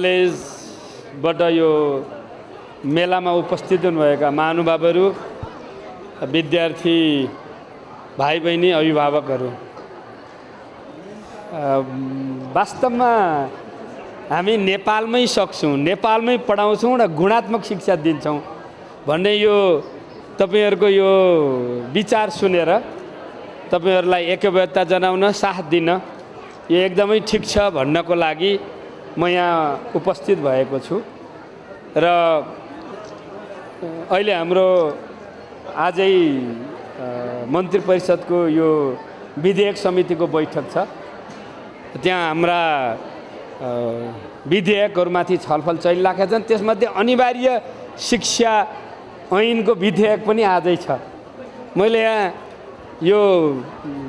कलेजबाट यो मेलामा उपस्थित हुनुभएका महानुभावहरू, विद्यार्थी भाइ बहिनी, अभिभावकहरू, वास्तवमा हामी नेपालमै सक्छौँ, नेपालमै पढाउँछौँ र गुणात्मक शिक्षा दिन्छौँ भन्ने यो तपाईहरुको यो विचार सुनेर तपाईहरुलाई एकबद्धता जनाउन, साथ दिन यो एकदमै ठिक छ भन्नको लागि म यहाँ उपस्थित भएको छु। र अहिले हाम्रो आजै मन्त्री परिषदको यो विधेयक समितिको बैठक छ। त्यहाँ हाम्रा विधेयकहरुमाथि छलफल चलिरहेका छन्। त्यसमध्ये अनिवार्य शिक्षा ऐनको विधेयक पनि आजै छ। मैले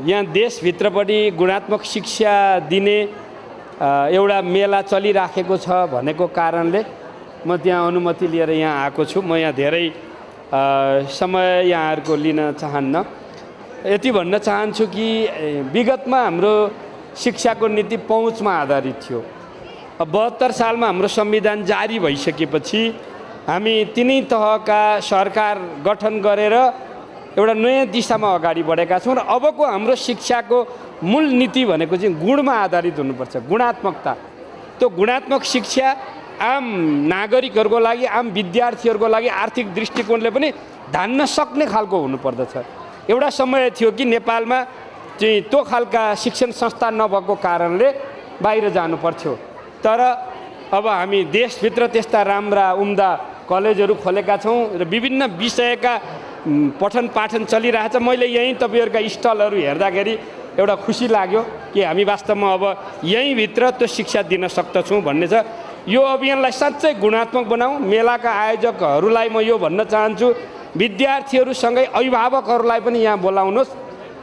यहाँ देशभित्रपट्टि गुणात्मक शिक्षा दिने एउटा मेला चलिराखेको छ भनेको कारणले म त्यहाँ अनुमति लिएर यहाँ आएको छु। म यहाँ धेरै समय यहाँहरुको लिन चाहन्न। यति भन्न चाहन्छु कि विगतमा हाम्रो शिक्षाको नीति पहुँचमा आधारित थियो। 72 सालमा हाम्रो संविधान जारी भइसकेपछि हामी तिनै तहका सरकार गठन गरेर एउटा नयाँ दिशामा अगाडि बढेका छौँ। र अबको हाम्रो शिक्षाको मूल नीति भनेको चाहिँ गुणमा आधारित हुनुपर्छ, गुणात्मकता। त्यो गुणात्मक शिक्षा आम नागरिकहरूको लागि, आम विद्यार्थीहरूको लागि आर्थिक दृष्टिकोणले पनि धान्न सक्ने खालको हुनुपर्दछ। एउटा समय थियो कि नेपालमा चाहिँ त्यो खालका शिक्षण संस्था नभएको कारणले बाहिर जानु पर्थ्यो। तर अब हामी देशभित्र त्यस्ता राम्रा उम्दा कलेजहरू खोलेका छौँ र विभिन्न विषयका पठन पाठन चलिरहेछ। मैले यहीँ तपाईहरुका स्टलहरू हेर्दाखेरि एउटा खुसी लाग्यो कि हामी वास्तवमा अब यहीँभित्र त्यो शिक्षा दिन सक्दछौँ भन्ने छ। यो अभियानलाई साँच्चै गुणात्मक बनाऊ। मेलाका आयोजकहरूलाई म यो भन्न चाहन्छु, विद्यार्थीहरूसँगै अभिभावकहरूलाई पनि यहाँ बोलाउनुहोस्,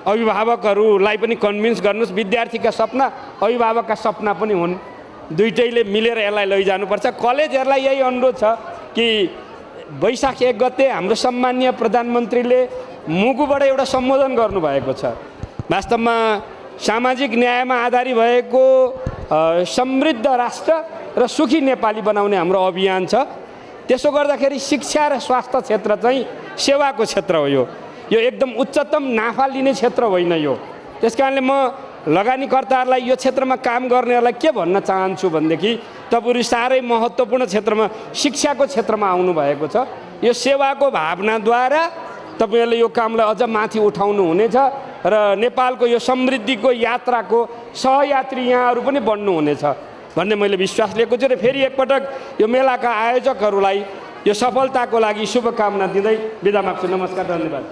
अभिभावकहरूलाई पनि कन्भिन्स गर्नुहोस्। विद्यार्थीका सपना अभिभावकका सपना पनि हुन्, दुईटैले मिलेर यसलाई लैजानुपर्छ। कलेजहरूलाई यही अनुरोध छ कि वैशाख 1 गते हाम्रो सम्माननीय प्रधानमन्त्रीले मुगुबाट एउटा सम्बोधन गर्नुभएको छ। वास्तवमा सामाजिक न्यायमा आधारित भएको समृद्ध राष्ट्र र सुखी नेपाली बनाउने हाम्रो अभियान छ। त्यसो गर्दाखेरि शिक्षा र स्वास्थ्य क्षेत्र चाहिँ सेवाको क्षेत्र हो। यो एकदम उच्चतम नाफा लिने क्षेत्र होइन यो। त्यसकारणले म लगानीकर्ताहरूलाई, यो क्षेत्रमा काम गर्नेहरूलाई के भन्न चाहन्छु भनेदेखि तपाईहरु साह्रै महत्त्वपूर्ण क्षेत्रमा, शिक्षाको क्षेत्रमा आउनु भएको छ। यो सेवाको भावनाद्वारा तपाईहरुले यो कामलाई अझ माथि उठाउनु हुनेछ र नेपालको यो समृद्धिको यात्राको सहयात्री यहाँहरु पनि बन्नु हुनेछ भन्ने मैले विश्वास लिएको छु। र फेरि एकपटक यो मेलाका आयोजकहरूलाई यो सफलताको लागि शुभकामना दिँदै बिदा माग्छु। नमस्कार, धन्यवाद।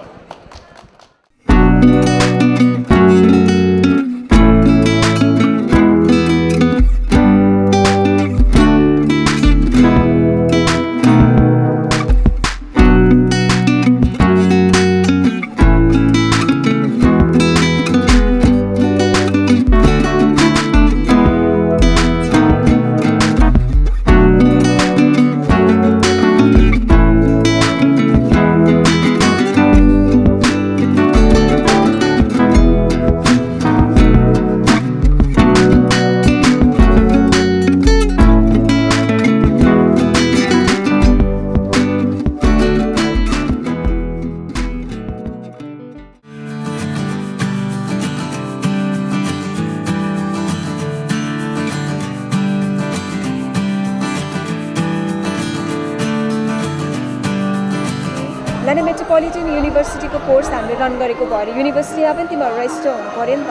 लन्डन मेट्रोपोलिटन युनिभर्सिटीको कोर्स हामीले रन गरेको भएर युनिभर्सिटीमा पनि तिमीहरू रजिस्टर हुनु पऱ्यो नि त।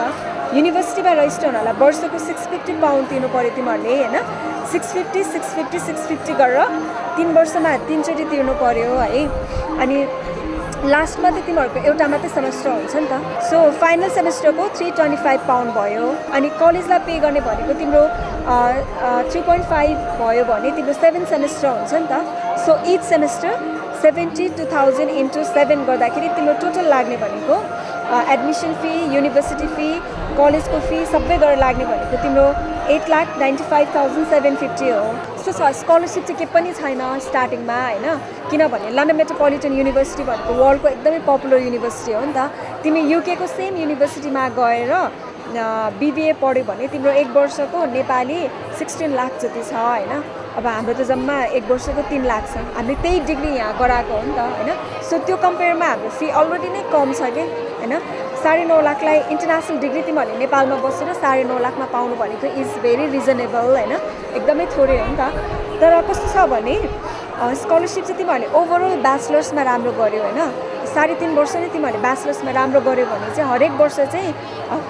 युनिभर्सिटीमा रजिस्टर हुनलाई वर्षको 650 पाउन्ड तिर्नु पऱ्यो तिमीहरूले, होइन? 650 गरेर 3 वर्षमा 3 चोटि तिर्नु पऱ्यो है। अनि लास्टमा त तिमीहरूको एउटा मात्रै सेमेस्टर हुन्छ नि त। सो फाइनल सेमेस्टरको 325 पाउन्ड भयो। अनि कलेजलाई पे गर्ने भनेको तिम्रो 3.5 भयो भने तिम्रो 7 सेमेस्टर हुन्छ नि त। सो इच सेमेस्टर 72,000 into 7 गर्दाखेरि तिम्रो टोटल लाग्ने भनेको एडमिसन फी, युनिभर्सिटी फी, कलेजको फी सबै गरेर लाग्ने भनेको तिम्रो 8,95,750 हो। सो स्कलरसिप चाहिँ के पनि छैन स्टार्टिङमा, होइन? किनभने लन्डन मेट्रोपोलिटन युनिभर्सिटी भनेको वर्ल्डको एकदमै पपुलर युनिभर्सिटी हो नि त। तिमी युकेको सेम युनिभर्सिटीमा गएर BBA पढ्यो भने तिम्रो 1 वर्षको नेपाली 16 लाख जति छ, होइन? अब हाम्रो त जम्मा 1 वर्षको 3 लाख छ, हामीले त्यही डिग्री यहाँ गराएको हो नि त होइन। सो त्यो कम्पेयरमा हाम्रो फी अलरेडी नै कम छ कि होइन। 9.5 लाखलाई इन्टरनेसनल डिग्री तिमीहरूले नेपालमा बसेर 9.5 लाखमा पाउनु भनेको इज भेरी रिजनेबल होइन, एकदमै थोरै हो नि त। तर कस्तो छ भने स्कलरसिप चाहिँ तिमीहरूले ओभरअल ब्याचलर्समा राम्रो गऱ्यो होइन, 3.5 वर्ष नै तिमीहरूले ब्याचलर्समा राम्रो गऱ्यो भने चाहिँ हरेक वर्ष चाहिँ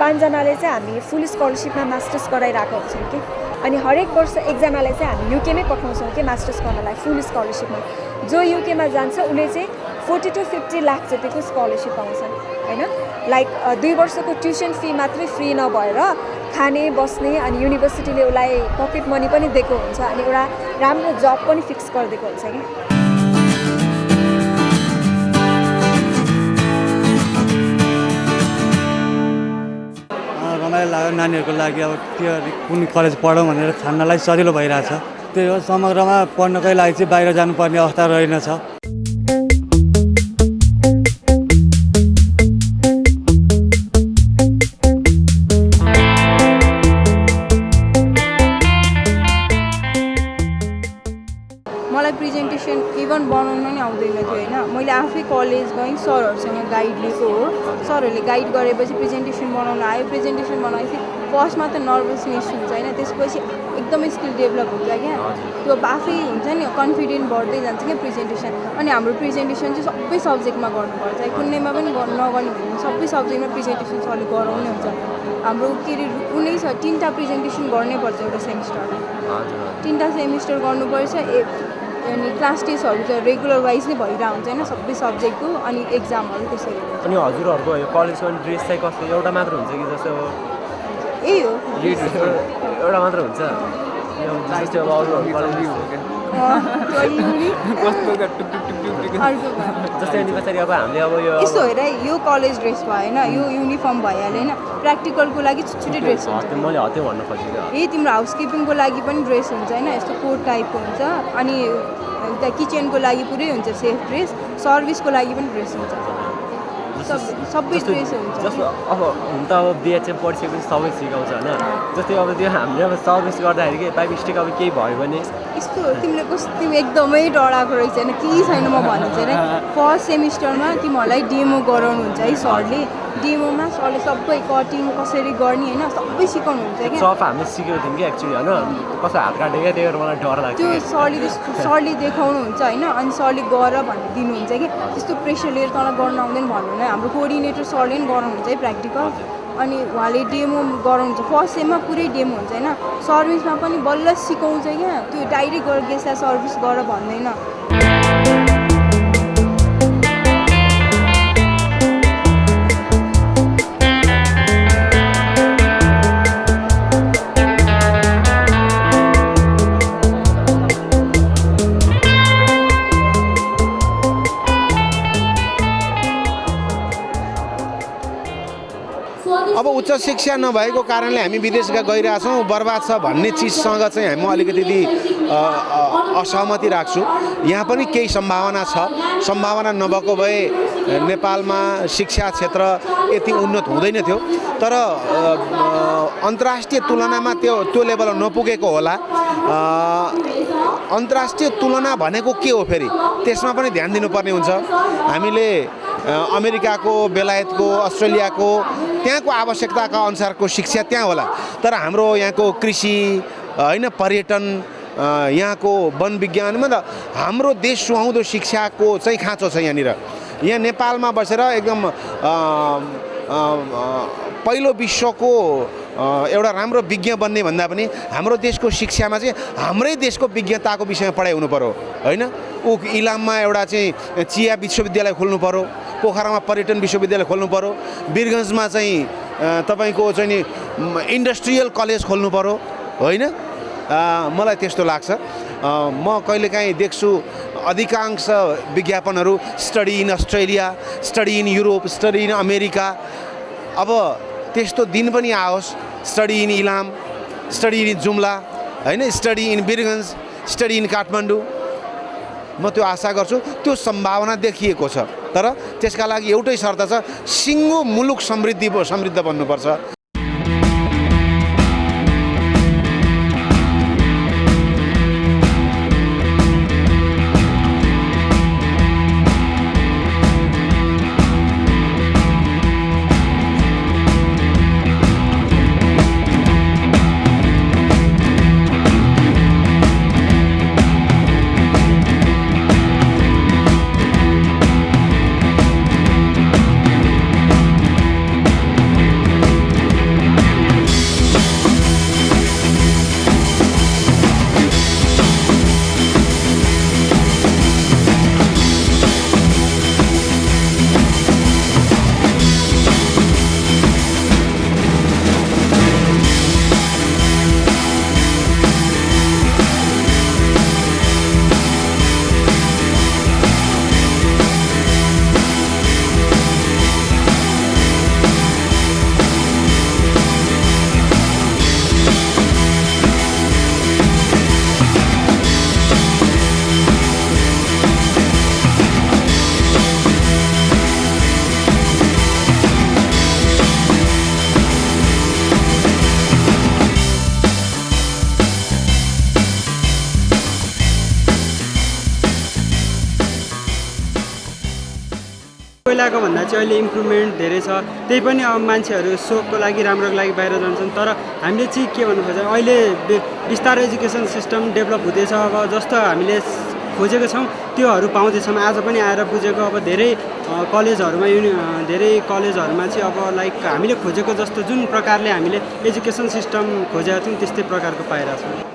5 जनाले चाहिँ हामी फुल स्कलरसिपमा मास्टर्स गराइरहेको हुन्छौँ कि। अनि हरेक वर्ष 1 जनालाई चाहिँ हामी युकेमै पठाउँछौँ कि मास्टर्स गर्नलाई फुल स्कलरसिपमा। जो युकेमा जान्छ उसले चाहिँ 40 to 50 लाख जतिको स्कलरसिप पाउँछ होइन। लाइक 2 वर्षको ट्युसन फी मात्रै फ्री नभएर खाने बस्ने अनि युनिभर्सिटीले उसलाई पकेट मनी पनि दिएको हुन्छ अनि एउटा राम्रो जब पनि फिक्स गरिदिएको हुन्छ कि। रमाइलो लाग्यो नानीहरूको लागि। अब त्यो कुन कलेज पढौँ भनेर छान्नलाई सजिलो भइरहेछ। त्यही हो, समग्रमा पढ्नकै लागि चाहिँ बाहिर जानुपर्ने अवस्था रहेनछ। मलाई प्रेजेन्टेसन इभन बनाउन नै आउँदैन थियो होइन। मैले आफै कलेज गएँ, सरहरूसँग गाइड लिएको हो। सरहरूले गाइड गरेपछि प्रेजेन्टेसन बनाउन आयो। प्रेजेन्टेसन बनाएपछि फर्स्टमा त नर्भसनेस हुन्छ होइन, त्यसपछि एकदमै स्किल डेभलप हुन्छ क्या। त्यो आफै हुन्छ नि कन्फिडेन्ट बढ्दै जान्छ क्या प्रेजेन्टेसन। अनि हाम्रो प्रेजेन्टेसन चाहिँ सबै सब्जेक्टमा गर्नुपर्छ, कुनैमा पनि नगर्ने भन्दैन, सबै सब्जेक्टमा प्रेजेन्टेसन सरले गराउने हुन्छ। हाम्रो के अरे 3टा प्रेजेन्टेसन गर्नै पर्छ एउटा सेमिस्टरमा। 3टा सेमिस्टर गर्नुपर्छ। अनि क्लास टेस्टहरू चाहिँ रेगुलर वाइज नै भइरहेको हुन्छ होइन सबै सब्जेक्टको, अनि एक्जामहरू त्यसरी। अनि हजुरहरूको यो कलेजको ड्रेस चाहिँ कस्तो, एउटा मात्र हुन्छ कि जस्तो यही हो एउटा मात्र हुन्छ? जस्तै अब अरूहरू कलेज जस्तै अनि पछाडि अब हामीले अब यो यस्तो हेर यो कलेज ड्रेस भयो होइन, यो युनिफर्म भइहाल्यो होइन। प्र्याक्टिकलको लागि छुट्टै ड्रेस हुन्छ। मैले हत्या भन्न खोजेको। यही तिम्रो हाउसकिपिङको लागि पनि ड्रेस हुन्छ होइन, यस्तो कोट टाइपको हुन्छ। अनि किचनको लागि पुरै हुन्छ सेफ ड्रेस, सर्भिसको लागि पनि ड्रेस हुन्छ, सबै ड्रेस हुन्छ। जस्तो अब हुन त अब बिएचएम पढिसकेपछि सबै सिकाउँछ होइन। जस्तै अब त्यो हामीले अब सर्भिस गर्दाखेरि के बाई मिस्टेक अब केही भयो भने यस्तो तिमी एकदमै डराएको रहेछ होइन, केही छैन म भनिदिन्छु होइन। फर्स्ट सेमिस्टरमा तिमीहरूलाई डेमो गराउनुहुन्छ है सरले। डेमोमा सरले सबै कटिङ कसरी गर्ने होइन सबै सिकाउनुहुन्छ क्या। सब हामीले सिकेको थियौँ कि एक्चुली होइन, कसो हात काटेको त्यही भएर मलाई डर लाग्छ। त्यो सरले देखाउनुहुन्छ होइन, अनि सरले गर भनेर दिनुहुन्छ कि। त्यस्तो प्रेसर लिएर तँलाई गर्न आउँदैन भन्नु नै, हाम्रो कोअर्डिनेटर सरले पनि गराउनुहुन्छ है प्र्याक्टिकल। अनि उहाँले डेमो गराउनुहुन्छ, फर्स्ट सेममा पुरै डेमो हुन्छ होइन। सर्भिसमा पनि बल्ल सिकाउँछ क्या, त्यो डाइरेक्ट गएर गेस्टलाई सर्भिस गर भन्दैन। अब उच्च शिक्षा नभएको कारणले हामी विदेश गइरहेछौँ, बर्बाद छ भन्ने चिजसँग चाहिँ म अलिकति असहमति राख्छु। यहाँ पनि केही सम्भावना छ। सम्भावना नभएको भए नेपालमा शिक्षा क्षेत्र यति उन्नत हुँदैन थियो। तर अन्तर्राष्ट्रिय तुलनामा त्यो लेभल नपुगेको होला। अन्तर्राष्ट्रिय तुलना भनेको के हो फेरि त्यसमा पनि ध्यान दिनुपर्ने हुन्छ। हामीले अमेरिकाको, बेलायतको, अस्ट्रेलियाको त्यहाँको आवश्यकताका अनुसारको शिक्षा त्यहाँ होला। तर हाम्रो यहाँको कृषि होइन, पर्यटन, यहाँको वन विज्ञानमा त हाम्रो देश सुहाउँदो शिक्षाको चाहिँ खाँचो छ यहाँनिर। यहाँ नेपालमा बसेर एकदम पहिलो विश्वको एउटा राम्रो विज्ञ बन्ने भन्दा पनि हाम्रो देशको शिक्षामा चाहिँ हाम्रै देशको विज्ञताको विषयमा पढाइ हुनु पर्यो होइन। इलाममा एउटा चाहिँ चिया विश्वविद्यालय खोल्नु पर्यो, पोखरामा पर्यटन विश्वविद्यालय खोल्नु पर्यो, वीरगन्जमा चाहिँ तपाईँको चाहिँ नि इन्डस्ट्रियल कलेज खोल्नु पर्यो होइन। मलाई त्यस्तो लाग्छ। म कहिलेकाहीँ देख्छु अधिकांश विज्ञापनहरू study in Australia, study in Europe, study in America. अब त्यस्तो दिन पनि आओस्, study in Ilam, study in Jumla होइन, study in Birgunj, study in Kathmandu. म त्यो आशा गर्छु। त्यो सम्भावना देखिएको छ। तर त्यसका लागि एउटै शर्त छ, सिङ्गो मुलुक समृद्ध बन्नुपर्छ। पहिलाको भन्दा चाहिँ अहिले इम्प्रुभमेन्ट धेरै छ त्यही पनि अब मान्छेहरू सोखको लागि राम्रोको लागि बाहिर जान्छन् तर हामीले चाहिँ के भन्नु खोज्छ अहिले बिस्तारै एजुकेसन सिस्टम डेभलप हुँदैछ अब जस्तो हामीले खोजेको छौँ त्योहरू पाउँदैछौँ आज पनि आएर बुझेको अब धेरै कलेजहरूमा चाहिँ अब लाइक हामीले खोजेको जस्तो जुन प्रकारले हामीले एजुकेसन सिस्टम खोजेका थियौँ त्यस्तै प्रकारको पाइरहेको छौँ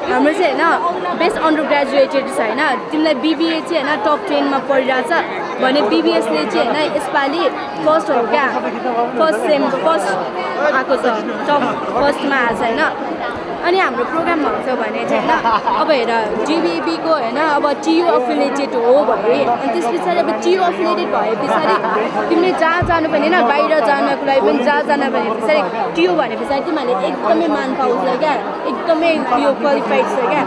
हाम्रो चाहिँ होइन बेस्ट अन्डर ग्रेजुएटेड छ होइन तिमीलाई बिबिए चाहिँ होइन टप 10 मा परिरहेछ भने बिबिएसले चाहिँ होइन यसपालि फर्स्ट हो क्या फर्स्ट आएको छ टप फर्स्टमा आएको छ होइन अनि हाम्रो प्रोग्राम भन्छ भने चाहिँ होइन अब हेर जिबिबीको होइन अब टियु अफिलिएटेड हो भने अनि त्यस पछाडि अब टियु अफिलिएटेड भए पछाडि तिमीले जहाँ जानु पनि होइन बाहिर जानको लागि पनि जहाँ जानु भने पछाडि टियु भने पछाडि तिमीहरूले एकदमै मान पाउँछ क्या एकदमै यो क्वालिफाइड छ क्या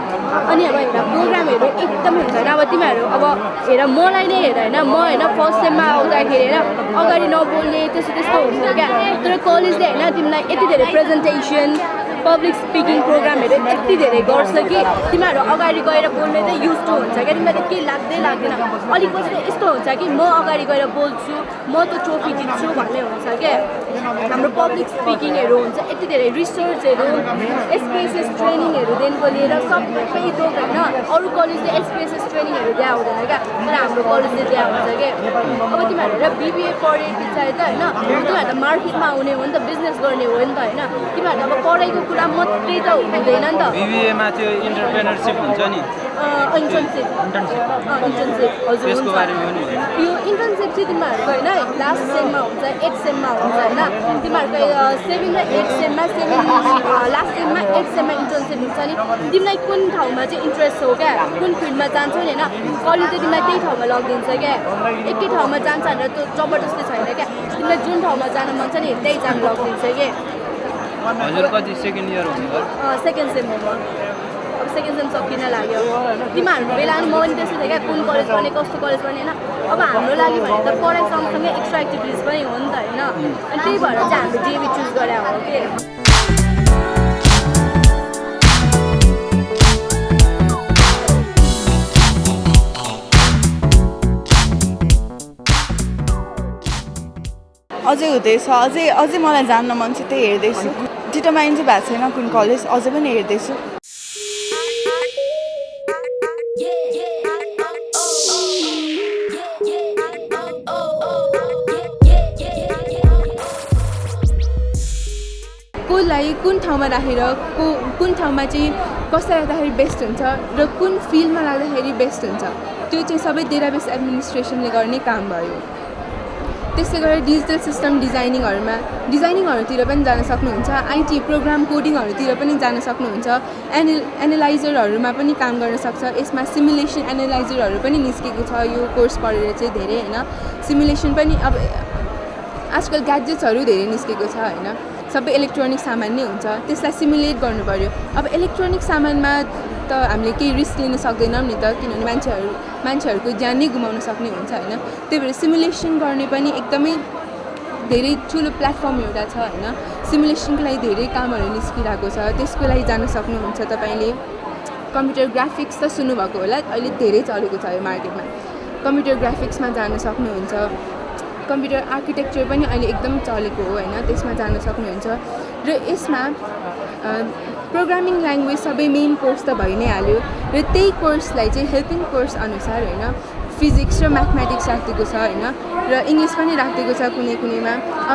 अनि अब हेर प्रोग्रामहरू एकदमै हुन्छ होइन अब तिमीहरू अब हेर मलाई नै हेर होइन म होइन फर्स्ट सेममा आउँदाखेरि होइन अगाडि नबोल्ने त्यस्तो हुन्छ क्या तर कलेजले होइन तिमीलाई यति धेरै प्रेजेन्टेसन पब्लिक स्पिकिङ प्रोग्रामहरू यति धेरै गर्छ कि तिमीहरू अगाडि गएर बोल्ने चाहिँ युज टु हुन्छ क्या तिमीलाई केही लाग्दैन अलिक पछि यस्तो हुन्छ कि म अगाडि गएर बोल्छु म त ट्रोफी जित्छु भन्ने हुन्छ क्या हाम्रो पब्लिक स्पिकिङहरू हुन्छ यति धेरै रिसर्चहरू एसपिएसएस ट्रेनिङहरूदेखिको लिएर सबै थोक होइन अरू कलेजले एसपिएसएस ट्रेनिङहरू दिए हुँदैन क्या तर हाम्रो कलेजले दिए हुन्छ क्या अब तिमीहरू बिबिए पढे पछाडि त होइन तिमीहरू त मार्केटमा आउने हो नि त बिजनेस गर्ने हो नि त होइन तिमीहरू अब पढाइको कुरा मात्रै त हुँदैन नि त बिबिएमा त्यो इन्टरप्रेनरसिप हुन्छ नि इन्टर्नसिप हजुर त्यसको बारेमा पनि यो इन्टर्नसिप चाहिँ तिमीहरूको होइन लास्ट सेममा हुन्छ 8 सेममा हुन्छ होइन तिमीहरूको 7 र 8 सेममा लास्ट सेममा 8 सेममा इन्टर्नसिप हुन्छ नि तिमीलाई कुन ठाउँमा चाहिँ इन्ट्रेस्ट हो क्या कुन फिल्डमा जान्छौ नि होइन कलेजले तिमीलाई त्यही ठाउँमा लगिदिन्छ क्या एकै ठाउँमा जान्छ भनेर त्यो जबरजस्ती छैन क्या तिमीलाई जुन ठाउँमा जानु मन छ नि त्यही जानु लगिदिन्छ क्या हजुर कति सेकेन्ड इयर हुनुभयो सेकेन्ड सेम हो म अब सेकेन्ड सेम सकिन लाग्यो तिमीहरूको बेला नि म पनि त्यस्तो थियो क्या कुन कलेज पढ्ने कस्तो कलेज पढ्ने होइन अब हाम्रो लागि भने त पढाइ सँगसँगै एक्स्ट्रा एक्टिभिटिज पनि हो नि त होइन अनि त्यही भएर चाहिँ हामीले डिएबी चुज गरे हो कि अझै हुँदैछ अझै मलाई जान्न मन छ त्यही हेर्दैछु डिटरमाइन चाहिँ भएको छैन कुन कलेज अझै पनि हेर्दैछु कसलाई कुन ठाउँमा राखेर कुन ठाउँमा चाहिँ कसलाई राख्दाखेरि बेस्ट हुन्छ र कुन फिल्डमा राख्दाखेरि बेस्ट हुन्छ त्यो चाहिँ सबै डेटाबेस एडमिनिस्ट्रेसनले गर्ने काम भयो त्यसै गरेर डिजिटल सिस्टम डिजाइनिङहरूतिर पनि जान सक्नुहुन्छ आइटी प्रोग्राम कोडिङहरूतिर पनि जान सक्नुहुन्छ एनालाइजरहरूमा पनि काम गर्न सक्छ यसमा सिमुलेसन एनालाइजरहरू पनि निस्केको छ यो कोर्स पढेर चाहिँ धेरै होइन सिमुलेसन पनि अब आजकल ग्याजेट्सहरू धेरै निस्केको छ होइन सबै इलेक्ट्रोनिक सामान नै हुन्छ त्यसलाई सिमुलेट गर्नु पर्यो अब इलेक्ट्रोनिक सामानमा त हामीले केही रिस्क लिन सक्दैनौँ नि त किनभने मान्छेहरूको ज्यान नै गुमाउन सक्ने हुन्छ होइन त्यही भएर सिमुलेसन गर्ने पनि एकदमै धेरै ठुलो प्लेटफर्म एउटा छ होइन सिमुलेसनको लागि धेरै कामहरू निस्किरहेको छ त्यसको लागि जान सक्नुहुन्छ तपाईँले कम्प्युटर ग्राफिक्स त सुन्नुभएको होला अहिले धेरै चलेको छ यो मार्केटमा कम्प्युटर ग्राफिक्समा जान सक्नुहुन्छ कम्प्युटर आर्किटेक्चर पनि अहिले एकदम चलेको हो होइन त्यसमा जान सक्नुहुन्छ र यसमा प्रोग्रामिङ ल्याङ्ग्वेज सबै मेन कोर्स त भइ नै हाल्यो र त्यही कोर्सलाई चाहिँ हेल्पिङ कोर्स अनुसार होइन फिजिक्स र म्याथमेटिक्स राखिदिएको छ होइन र इङ्ग्लिस पनि राखिदिएको छ कुनैमा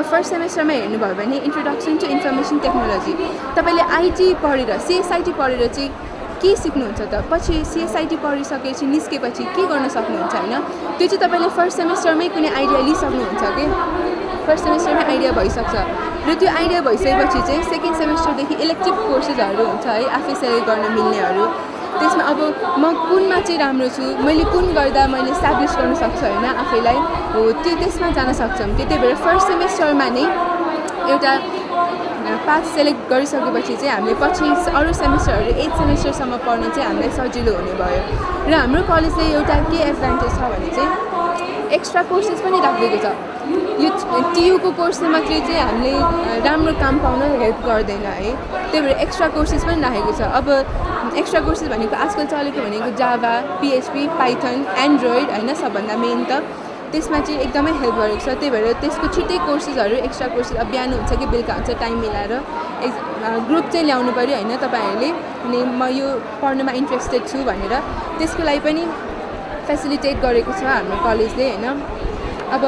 फर्स्ट सेमेस्टरमा हेर्नुभयो भने इन्ट्रोडक्सन टु इन्फर्मेसन टेक्नोलोजी तपाईँले आइटी पढेर सिएसआइटी पढेर चाहिँ के सिक्नुहुन्छ त पछि सिएसआइटी पढिसकेपछि निस्केपछि के गर्न सक्नुहुन्छ होइन त्यो चाहिँ तपाईँले फर्स्ट सेमेस्टरमै कुनै आइडिया लिइसक्नुहुन्छ कि फर्स्ट सेमेस्टरमै आइडिया भइसक्छ र त्यो आइडिया भइसकेपछि चाहिँ सेकेन्ड सेमेस्टरदेखि इलेक्टिभ कोर्सेसहरू हुन्छ है आफै सेलेक्ट गर्न मिल्नेहरू त्यसमा अब म कुनमा चाहिँ राम्रो छु मैले कुन गर्दा मैले इस्टाब्लिस गर्न सक्छु होइन आफैलाई हो त्यो त्यसमा जान सक्छौँ त्यही भएर फर्स्ट सेमेस्टरमा नै एउटा पाथ सेलेक्ट गरिसकेपछि चाहिँ हामीले पछि अरू सेमेस्टरहरू 8 सेमेस्टरसम्म पढ्ने चाहिँ हामीलाई सजिलो हुने भयो र हाम्रो कलेजले एउटा के एडभान्टेज छ भने चाहिँ एक्स्ट्रा कोर्सेस पनि राखिदिएको छ यो टियुको कोर्सले मात्रै चाहिँ हामीले राम्रो काम पाउन हेल्प गर्दैन है, त्यही भएर एक्स्ट्रा कोर्सेस पनि राखेको छ। अब एक्स्ट्रा कोर्सेस भनेको आजकल चलेको भनेको जाभा, पिएचपी, पाइथन, एन्ड्रोइड होइन, सबभन्दा मेन त त्यसमा चाहिँ एकदमै हेल्प गरेको छ। त्यही भएर त्यसको छिट्टै कोर्सेसहरू, एक्स्ट्रा कोर्सेस अब बिहान हुन्छ कि बेलुका हुन्छ टाइम मिलाएर ग्रुप चाहिँ ल्याउनु पऱ्यो होइन तपाईँहरूले, अनि म यो पढ्नुमा इन्ट्रेस्टेड छु भनेर त्यसको लागि पनि फेसिलिटेट गरेको छ हाम्रो कलेजले होइन। अब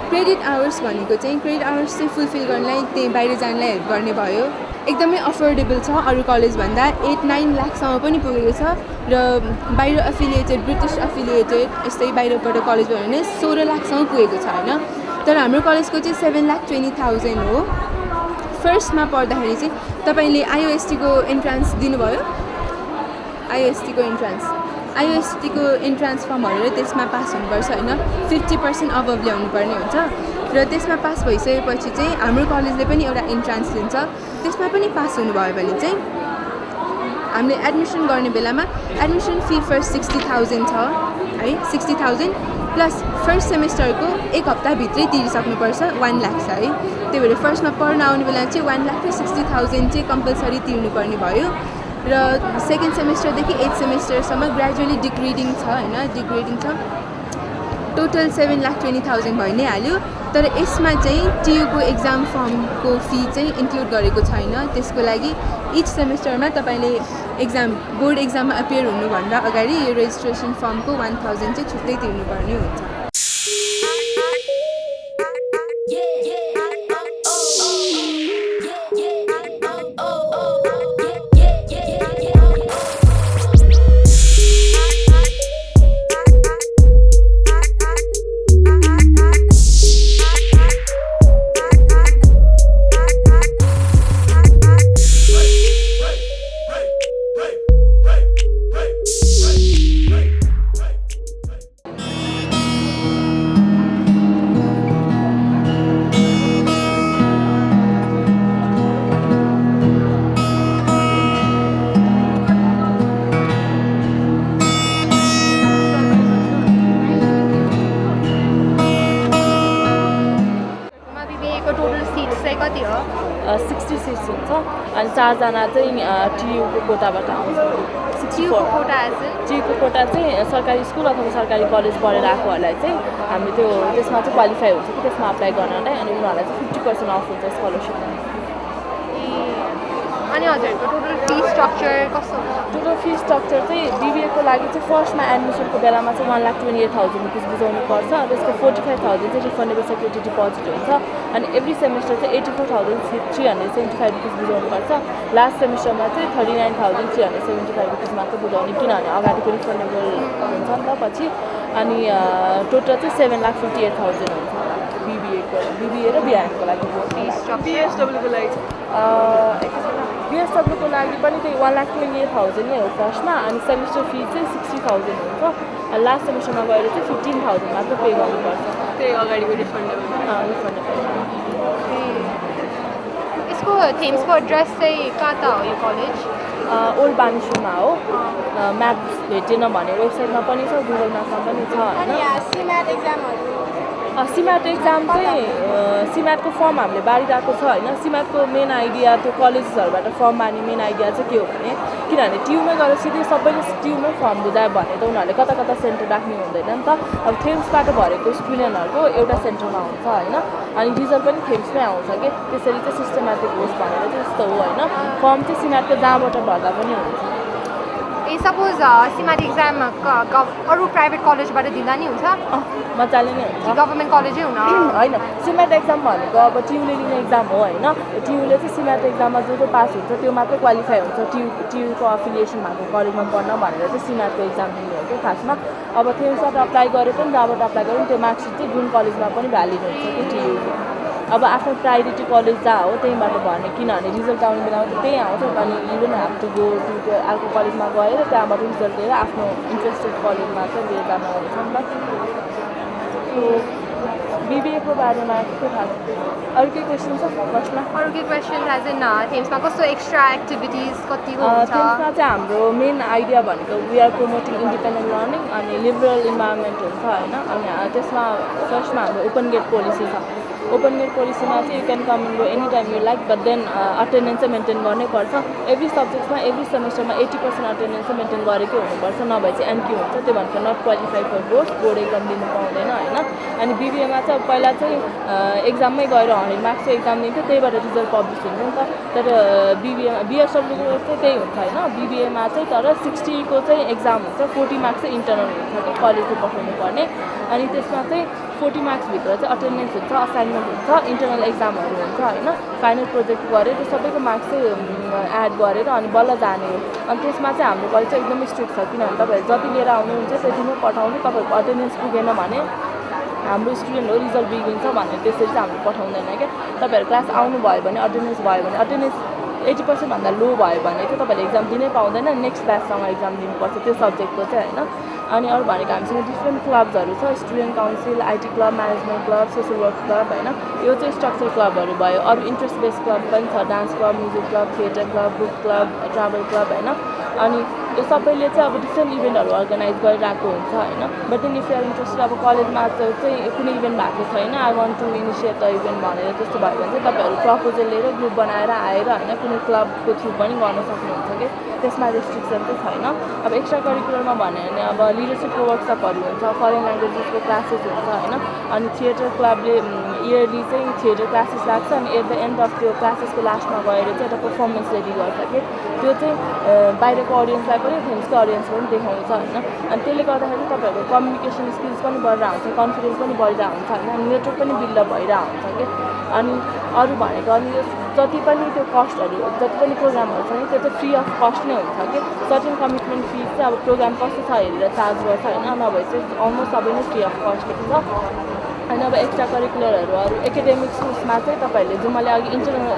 क्रेडिट आवर्स भनेको चाहिँ क्रेडिट आवर्स चाहिँ फुलफिल गर्नलाई त्यही बाहिर जानलाई हेल्प गर्ने भयो। एकदमै अफोर्डेबल छ, अरू कलेजभन्दा 8-9 लाखसम्म पनि पुगेको छ र बाहिर एफिलिएटेड, ब्रिटिस एफिलिएटेड यस्तै बाहिरबाट कलेज भयो भने 16 लाखसम्म पुगेको छ होइन। तर हाम्रो कलेजको चाहिँ 7,20,000 हो। फर्स्टमा पढ्दाखेरि चाहिँ तपाईँले आइओएसटीको इन्ट्रान्स दिनुभयो, आइओएसटीको इन्ट्रान्स फर्म भरेर त्यसमा पास हुनुपर्छ होइन, 50% अबभ ल्याउनु पर्ने हुन्छ र त्यसमा पास भइसकेपछि चाहिँ हाम्रो कलेजले पनि एउटा इन्ट्रान्स लिन्छ, त्यसमा पनि पास हुनुभयो भने चाहिँ हामीले एडमिसन गर्ने बेलामा एडमिसन फी फर्स्ट 60,000 छ है, 60,000 प्लस फर्स्ट सेमेस्टरको 1 हप्ताभित्रै तिरिसक्नुपर्छ 1 लाख छ है। त्यही भएर फर्स्टमा पढ्न आउने बेला चाहिँ 1 लाख र 60,000 चाहिँ कम्पलसरी तिर्नुपर्ने भयो र सेकेन्ड सेमेस्टरदेखि 8th सेमेस्टरसम्म ग्रेजुअली डिग्रेडिङ छ होइन, डिग्रेडिङ छ। टोटल 7,20,000 भइ नै हाल्यो। तर यसमा चाहिँ टियुको एक्जाम फर्मको फी चाहिँ इन्क्लुड गरेको छैन। त्यसको लागि इच सेमेस्टरमा तपाईँले बोर्ड एक्जाममा अपियर हुनुभन्दा अगाडि यो रेजिस्ट्रेसन फर्मको 1,000 चाहिँ छुट्टै तिर्नुपर्ने हुन्छ। कति हो? 60 सिट्स हुन्छ अनि 4 जना चाहिँ टियुको कोटाबाट आउँछ। टियुको कोटा चाहिँ सरकारी स्कुल अथवा सरकारी कलेज पढेर आएकोहरूलाई चाहिँ हामी त्यसमा चाहिँ क्वालिफाई हुन्छ कि त्यसमा अप्लाई गर्नलाई, अनि उनीहरूलाई चाहिँ 50% अफ हुन्छ स्कलरसिपमा। अनि हजुरको टोटल फी स्ट्रक्चर कस्तो हुन्छ? टोटल फी स्ट्रक्चर चाहिँ बिबिएको लागि चाहिँ फर्स्टमा एडमिसनको बेलामा चाहिँ 1,28,000 रुपिस बुझाउनु पर्छ। त्यसको 45,000 चाहिँ रिफन्डेबल सेक्युरिटी डिपोजिट हुन्छ अनि एभ्री सेमेस्टर चाहिँ 84,375 रुपिस बुझाउनु पर्छ। लास्ट सेमेस्टरमा चाहिँ 39,375 रुपिस मात्र बुझाउने, किनभने अगाडिको रिफन्डेबल हुन्छ नि त पछि। अनि टोटल चाहिँ 7,58,000 हुन्छ बिबिए र बिआइएमको लागि। बिएसडब्ल्यूको लागि बिएसडब्ल्यूको लागि पनि त्यही 1,28,000 नै हो फर्स्टमा, अनि सेमिस्टर फी चाहिँ 60,000 हुन्छ। लास्ट सेमिस्टरमा गएर चाहिँ 15,000 मात्र पे गर्नुपर्छ। त्यही अगाडिको रिफन्डेबल। यसको थेम्सको एड्रेस चाहिँ कहाँ त हो यो कलेज? ओल्ड बानेश्वरमा हो। म्याप भेटेन भने वेबसाइटमा पनि छ, गुगल म्यापमा पनि छ होइन। सिम्याट एक्जामहरू? सिम्याट एक्जाम चाहिँ सिम्याटको फर्म हामीले बाँडिरहेको छ होइन। सिम्याटको मेन आइडिया त्यो कलेजेसहरूबाट फर्म बाँड्ने मेन आइडिया चाहिँ के हो भने, किनभने टियुमै गएर सिधै सबैले टियुमै फर्म बुझायो भने त उनीहरूले कता कता सेन्टर राख्ने हुँदैन नि त। अब थेम्सबाट भरेको स्टुडेन्टहरूको एउटा सेन्टरमा हुन्छ होइन, अनि रिजल्ट पनि थेम्समै आउँछ कि, त्यसरी चाहिँ सिस्टमेटिक होस् भनेर चाहिँ यस्तो हो होइन। फर्म चाहिँ सिम्याटको जहाँबाट भर्दा पनि हुन्छ। सपोज सिम्याट एक्जाम अरू प्राइभेट कलेजबाट दिँदा नि हुन्छ? मजाले नै हुन्छ। गभर्मेन्ट कलेजै हुन होइन। सिम्याट एक्जाम भनेको अब टियुले लिने एक्जाम हो होइन। टियुले चाहिँ सिम्याट एक्जाममा जो पास हुन्छ त्यो मात्रै क्वालिफाई हुन्छ टियुको एफिलिएसन भएको कलेजमा पढ्न भनेर चाहिँ सिम्याटको एक्जाम दिने हो कि खासमा। अब थेम्सबाट अप्लाई गरे पनि जहाँबाट अप्लाई गरे पनि त्यो मार्कसिट चाहिँ जुन कलेजमा पनि भ्यालिड हुन्छ कि टियुको। अब आफ्नो प्रायोरिटी कलेज जहाँ हो त्यहीँबाट भर्ने, किनभने रिजल्ट आउने बेलामा त त्यही आउँछ। अनि you don't have to go to अर्को कलेजमा गएर त्यहाँबाट रिजल्ट लिएर आफ्नो इन्ट्रेस्टेड कलेजमा चाहिँ लिएर जानु हुन्छ नि त। बिबिएको बारेमा के थाहा छ? अरू केही क्वेसन छ फर्स्टमा? अरू केही क्वेसन एज इन थेम्समा कस्तो एक्स्ट्रा एक्टिभिटिज कति हुन्छ? थेम्समा चाहिँ हाम्रो मेन आइडिया भनेको we are promoting independent learning अनि लिबरल इन्भाइरोमेन्ट हुन्छ होइन। अनि त्यसमा फर्स्टमा हाम्रो ओपन गेट पोलिसी छ। ओपन मेरिट पोलिसीमा चाहिँ you can come and go any time you like but then attendance चाहिँ मेन्टेन गर्नै पर्छ एभ्री सब्जेक्टमा एभ्री सेमेस्टरमा 80% अटेन्डेन्स चाहिँ मेन्टेन गरेकै हुनुपर्छ नभए चाहिँ एनक्यू हुन्छ त्यो भनेको not qualify for board exam दिनु पाउँदैन होइन अनि बिबिएमा चाहिँ अब पहिला चाहिँ एक्जाममै गएर 100 मार्क्सको एक्जाम दिन्थ्यो त्यहीबाट रिजल्ट पब्लिस हुन्थ्यो नि त तर बिएसडब्ल्यूको चाहिँ त्यही हुन्छ होइन बिबिएमा चाहिँ तर 60 को चाहिँ एक्जाम हुन्छ 40 मार्क्स चाहिँ इन्टर्नल हुन्छ कि कलेजले पठाउनु पर्ने अनि त्यसमा चाहिँ 40 मार्क्सभित्र चाहिँ अटेन्डेन्स हुन्छ असाइनमेन्ट हुन्छ इन्टर्नल एक्जामहरू हुन्छ होइन फाइनल प्रोजेक्ट गरेर त्यो सबैको मार्क्स चाहिँ एड गरेर अनि बल्ल जाने हो अनि त्यसमा चाहिँ हाम्रो कलेज चाहिँ एकदमै स्ट्रिक्ट छ किनभने तपाईँहरू जति लिएर आउनुहुन्छ त्यतिमै पठाउने तपाईँहरूको अटेन्डेन्स पुगेन भने हाम्रो स्टुडेन्ट हो रिजल्ट बिग्रिन्छ भनेर त्यसरी चाहिँ हाम्रो पठाउँदैन क्या तपाईँहरू क्लास आउनुभयो भने अटेन्डेन्स भयो भने अटेन्डेन्स 80% भन्दा लो भयो भने चाहिँ तपाईँले एक्जाम दिनै पाउँदैन नेक्स्ट ब्याचसँग एक्जाम दिनुपर्छ त्यो सब्जेक्टको चाहिँ होइन अनि अरू भनेको हामीसँग डिफ्रेन्ट क्लब्सहरू छ student council IT club management club social work club होइन यो चाहिँ स्ट्रक्चर क्लबहरू भयो अरू इन्ट्रेस्ट बेस्ड क्लब पनि छ dance club music club theatre club book club travel club होइन अनि यो सबैले चाहिँ अब डिफ्रेन्ट इभेन्टहरू अर्गनाइज गरिरहेको हुन्छ होइन but then if you're interested अब कलेजमा चाहिँ कुनै इभेन्ट भएको छैन I want to initiate the event भनेर त्यस्तो भयो भने चाहिँ तपाईँहरू प्रपोजल लिएर ग्रुप बनाएर आएर होइन कुनै क्लबको थ्रु पनि गर्न सक्नुहुन्छ कि त्यसमा रेस्ट्रिक्सन चाहिँ छैन अब एक्स्ट्रा करिकुलरमा भन्यो भने अब लिडरसिपको वर्कसपहरू हुन्छ फरेन ल्याङ्ग्वेजेसको क्लासेस हुन्छ होइन अनि थिएटर क्लबले इयरली चाहिँ थिएटर क्लासेस राख्छ अनि एट द एन्ड अफ त्यो क्लासेसको लास्टमा गएर चाहिँ एउटा पर्फर्मेन्स रेडी गर्छ कि त्यो चाहिँ बाहिरको अडियन्सलाई पनि फेन्सको अडियन्सको पनि देखाउँछ होइन अनि त्यसले गर्दाखेरि तपाईँहरूको कम्युनिकेसन स्किल्स पनि बढेर हुन्छ कन्फिडेन्स पनि बढेर हुन्छ होइन अनि नेटवर्क पनि बिल्डअप भइरहेको हुन्छ कि अनि अरू भनेको अनि यो जति पनि त्यो कस्टहरू जति पनि प्रोग्रामहरू छ नि त्यो चाहिँ फ्री अफ कस्ट नै हुन्छ कि सर्टेन कमिटमेन्ट फिस चाहिँ अब प्रोग्राम कस्तो छ हेरेर चार्ज गर्छ होइन नभए चाहिँ अलमोस्ट सबै नै फ्री अफ कस्ट छ अनि अब एक्स्ट्रा करिकुलरहरू अरू एकाडेमिक्स उसमा चाहिँ तपाईँहरूले जो मैले अघि इन्टरनल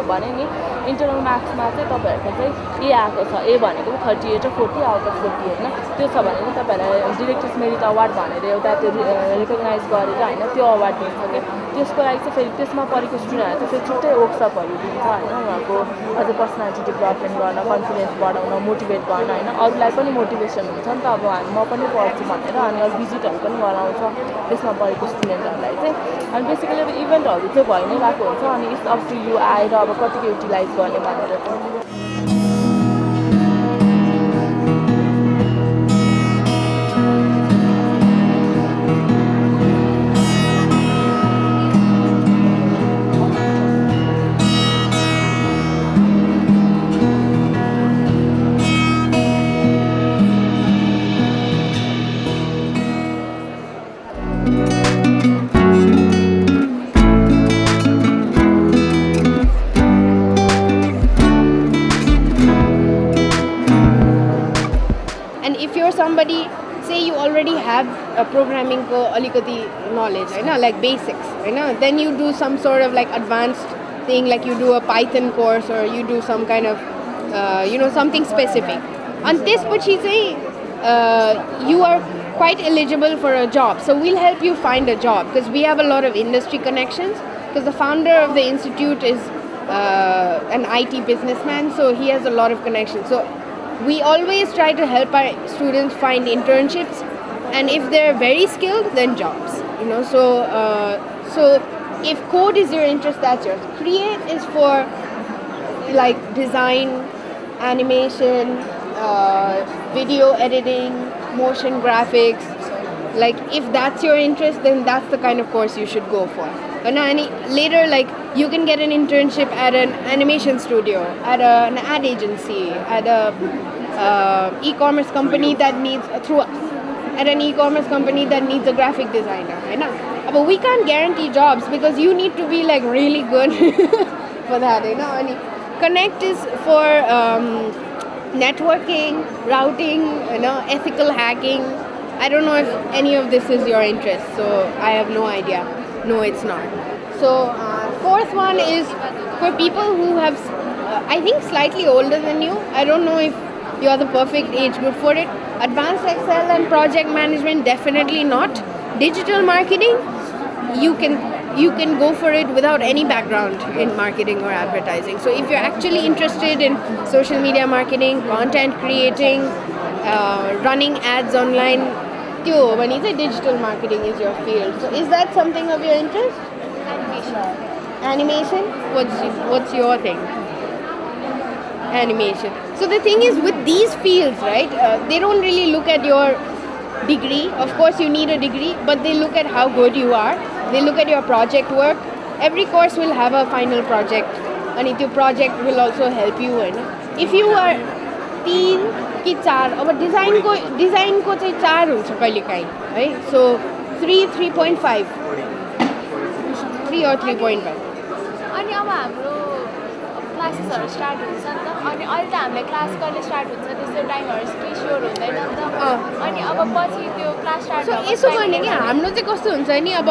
भने नि इन्टरनल मार्क्समा चाहिँ तपाईँहरूको चाहिँ ए आएको छ ए भनेको 38 र 40 आउट अफ 40 होइन त्यो छ भने चाहिँ तपाईँहरूलाई डिरेक्टर्स मेरिट अवार्ड भनेर एउटा त्यो रिकगनाइज गरेर होइन त्यो अवार्ड दिन्छ कि त्यसको लागि चाहिँ फेरि त्यसमा परेको स्टुडेन्टहरूलाई चाहिँ फेरि छुट्टै वर्कसपहरू दिन्छ होइन उहाँको अझ पर्सनालिटी डेभलपमेन्ट गर्न कन्फिडेन्स बढाउन मोटिभेट गर्न होइन अरूलाई पनि मोटिभेसन हुन्छ नि त अब म पनि पढ्छु भनेर अनि अरू भिजिटहरू पनि गराउँछ त्यसमा परेको स्टुडेन्टहरूलाई चाहिँ अनि बेसिकली अब इभेन्टहरू चाहिँ भइ नै रहेको हुन्छ अनि इट्स अप टु यु आएर अब कतिको युटिलाइज गर्ने भनेर चाहिँ somebody say you already have a programming ko alikati knowledge right na like basics right na then you do some sort of like advanced thing like you do a Python course or you do some kind of something specific and this pachi say you are quite eligible for a job so we'll help you find a job because we have a lot of industry connections because the founder of the institute is an IT businessman so he has a lot of connections so we always try to help our students find internships and if they're very skilled then jobs so if code is your interest that's yours create is for like design animation video editing motion graphics like if that's your interest then that's the kind of course you should go for and later like you can get an internship at an animation studio at an ad agency at a e-commerce company that needs through us at an e-commerce company that needs a graphic designer right but we can't guarantee jobs because you need to be like really good for that and connect is for networking routing ethical hacking I don't know if any of this is your interest so I have no idea no it's not so fourth one is for people who have I think slightly older than you I don't know if you are the perfect age group for it advanced Excel and project management definitely not digital marketing you can go for it without any background in marketing or advertising so if you're actually interested in social media marketing content creating running ads online when you say digital marketing is your field so is that something of your interest Animation? What's your thing? Animation. So the thing is with these fields, right? They don't really look at your degree. Of course, you need a degree, but they look at how good you are. They look at your project work. Every course will have a final project, and your project will also help you. If you are 3 कि 4, अब डिजाइनको चाहिँ 4 हुन्छ कहिलेकाहीँ है. So 3.5 3 or 3.5. अनि अब हाम्रो क्लासेसहरू स्टार्ट हुन्छ नि त. अनि अहिले त हामीले क्लास कहिले स्टार्ट हुन्छ त्यस्तो टाइमहरू स्योर हुँदैन नि त. अनि अब पछि त्यो क्लास स्टार्ट So यसो गर्ने कि हाम्रो चाहिँ कस्तो हुन्छ नि, अब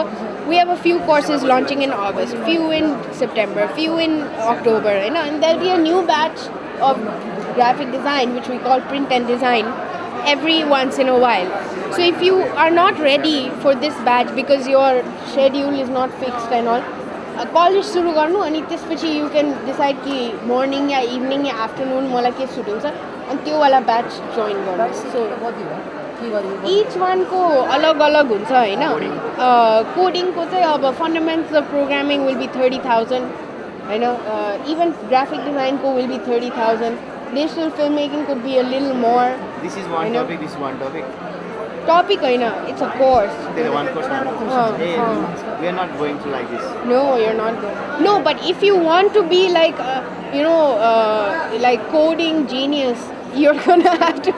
we have a few courses launching in August, few in September, few in October, and there'll be a new batch of graphic design which we call print and design every once in a while. So if you are not ready for this batch because your schedule is not fixed and all, college सुरु गर्नु अनि त्यसपछि you can decide कि morning या evening या afternoon मलाई के suit हुन्छ अनि त्यो वाला batch join गर्नु. So each one को अलग अलग हुन्छ हैन. कोडिङ को चाहिँ अब fundamentals of programming will be 30,000 हैन. Even graphic design को will be 30,000. Digital filmmaking could be a little more. This is one topic, this is one topic. Topic हैन, it's a course. There's one course. Hey, we are not going to like this. No, you're not going. No, but if you want to be like like coding genius, you're gonna have to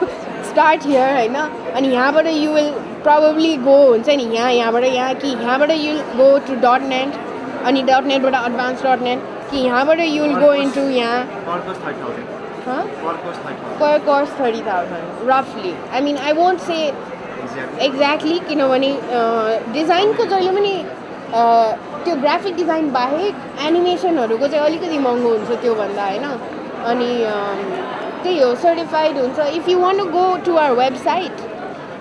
start here हैन. अनि यहाँबाट you will probably go हुन्छ नि यहाँबाट यहाँ कि यहाँबाट you will go to .NET अनि .NET बाट advanced .NET कि यहाँबाट you will go into यहाँ. Per course 30,000. Huh? Per course 30,000. Per course 30,000 roughly. I mean, I won't say exactly किनभने डिजाइन को जहिले पनि त्यो ग्राफिक डिजाइन बाहेक एनिमेसनहरुको चाहिँ अलिकति महँगो हुन्छ त्यो भन्दा हैन. अनि त्यही हो सर्टिफाइड हुन्छ. If you want to go to our website,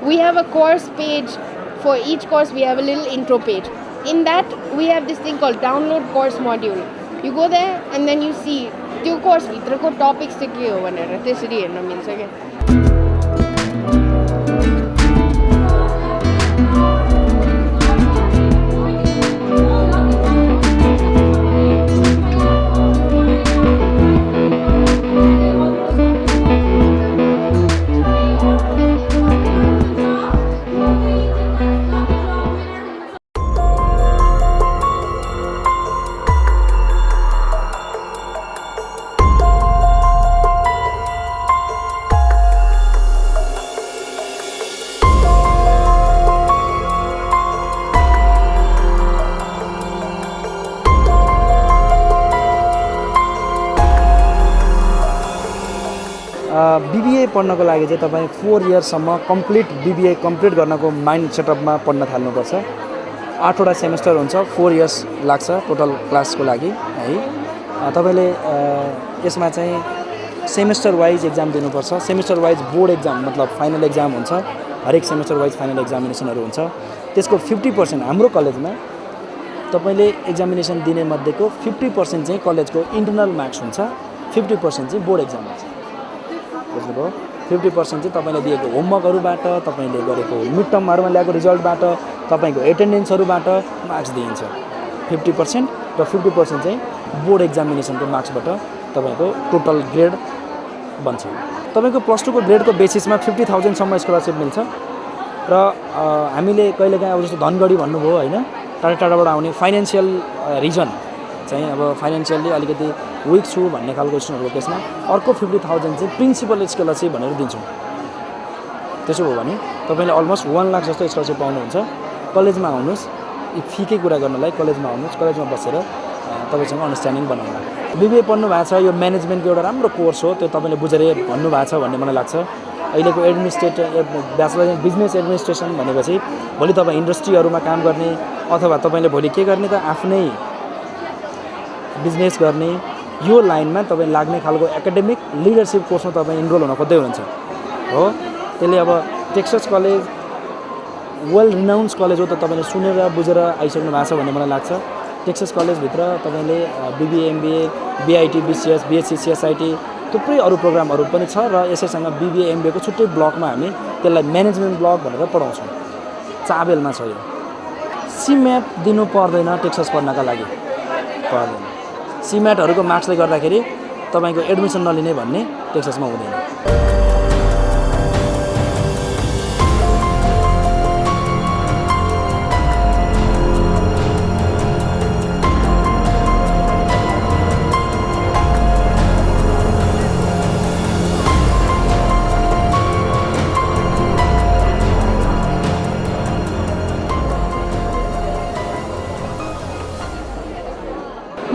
we have a course page. For each course we have a little intro page. In that we have this thing called download course module. You go there and then you see त्यो course भित्रको topics चाहिँ के हो भनेर त्यसरी हेर्न मिल्छ क्या. BBA पढ्नको लागि चाहिँ तपाईँ 4 इयर्ससम्म कम्प्लिट BBA कम्प्लिट गर्नको माइन्ड सेटअपमा पढ्न थाल्नुपर्छ. 8 वटा सेमेस्टर हुन्छ, 4 इयर्स लाग्छ टोटल क्लासको लागि है. तपाईँले यसमा चाहिँ सेमेस्टर वाइज एक्जाम दिनुपर्छ. सेमेस्टर वाइज बोर्ड एक्जाम मतलब फाइनल एक्जाम हुन्छ. हरेक सेमेस्टर वाइज फाइनल एक्जामिनेसनहरू हुन्छ. त्यसको 50% हाम्रो कलेजमा तपाईँले एक्जामिनेसन दिने मध्येको 50% चाहिँ कलेजको इन्टरनल मार्क्स हुन्छ, 50% चाहिँ बोर्ड एक्जाम हुन्छ. बुझ्नुभयो. 50% चाहिँ तपाईँले दिएको होमवर्कहरूबाट, तपाईँले गरेको मिड टर्महरूमा ल्याएको रिजल्टबाट, तपाईँको एटेन्डेन्सहरूबाट मार्क्स दिइन्छ 50% र 50% चाहिँ बोर्ड एक्जामिनेसनको मार्क्सबाट तपाईँको टोटल ग्रेड बन्छ. तपाईँको +2 को ग्रेडको बेसिसमा 50,000 सम्म स्कलरसिप मिल्छ. र हामीले कहिलेकाहीँ अब जस्तो धनगढी भन्नुभयो हैन, टाढा टाढाबाट आउने फाइनेन्सियल रिजन चाहिँ अब फाइनेन्सियली अलिकति विक छु भन्ने खालको स्टुडेन्टहरूको केसमा अर्को 50,000 चाहिँ प्रिन्सिपल स्कलरसिप भनेर दिन्छौँ. त्यसो हो भने तपाईँले अलमोस्ट 1 लाख जस्तो स्कलरसिप पाउनुहुन्छ. कलेजमा आउनुहोस्, फीकै कुरा गर्नलाई कलेजमा आउनुहोस्, कलेजमा बसेर तपाईँसँग अन्डरस्ट्यान्डिङ बनाउनु. BBA पढ्नु भएको छ, यो म्यानेजमेन्टको एउटा राम्रो कोर्स हो, त्यो तपाईँले बुझेर भन्नुभएको छ भन्ने मलाई लाग्छ. अहिलेको ब्याचलर इन बिजनेस एडमिनिस्ट्रेसन भनेपछि भोलि तपाईँ इन्डस्ट्रीहरूमा काम गर्ने अथवा तपाईँले भोलि के गर्ने त आफ्नै बिजनेस गर्ने यो लाइनमा तपाईँ लाग्ने खालको एकाडेमिक लिडरसिप कोर्समा तपाईँ इनरोल हुन खोज्दै हुनुहुन्छ हो. त्यसले अब Texas college well renounce college हो त तपाईँले सुनेर बुझेर आइसक्नु भएको छ भन्ने मलाई लाग्छ. टेक्सास कलेजभित्र तपाईँले BBA MBA BIT BCS BSc CSIT थुप्रै अरू प्रोग्रामहरू पनि छ र यसैसँग BBA MBA को छुट्टै ब्लकमा हामी त्यसलाई म्यानेजमेन्ट ब्लक भनेर पढाउँछौँ. चाबेलमा छ यो. CMAT दिनु पर्दैन टेक्सास पढ्नका लागि. पर्दैन सिम्याटहरूको मार्क्सले गर्दाखेरि तपाईँको एडमिसन नलिने भन्ने टेक्सासमा हुँदैन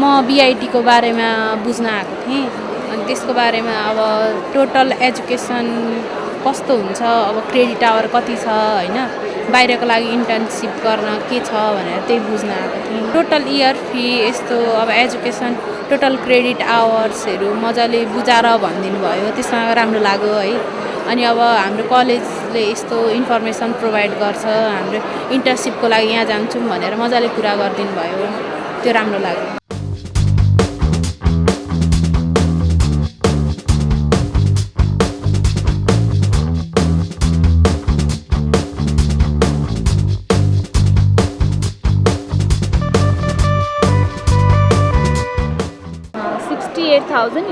म बिआइटीको बारेमा बुझ्न आएको थिएँ अनि त्यसको बारेमा अब टोटल एजुकेसन कस्तो हुन्छ अब क्रेडिट आवर कति छ होइन बाहिरको लागि इन्टर्नसिप गर्न के छ भनेर त्यही बुझ्न आएको थिएँ टोटल इयर फी यस्तो अब एजुकेसन टोटल क्रेडिट आवर्सहरू मजाले बुझाएर भनिदिनु भयो त्यसमा राम्रो लाग्यो है अनि अब हाम्रो कलेजले यस्तो इन्फर्मेसन प्रोभाइड गर्छ हाम्रो इन्टर्नसिपको लागि यहाँ जान्छौँ भनेर मजाले कुरा गरिदिनु भयो त्यो राम्रो लाग्यो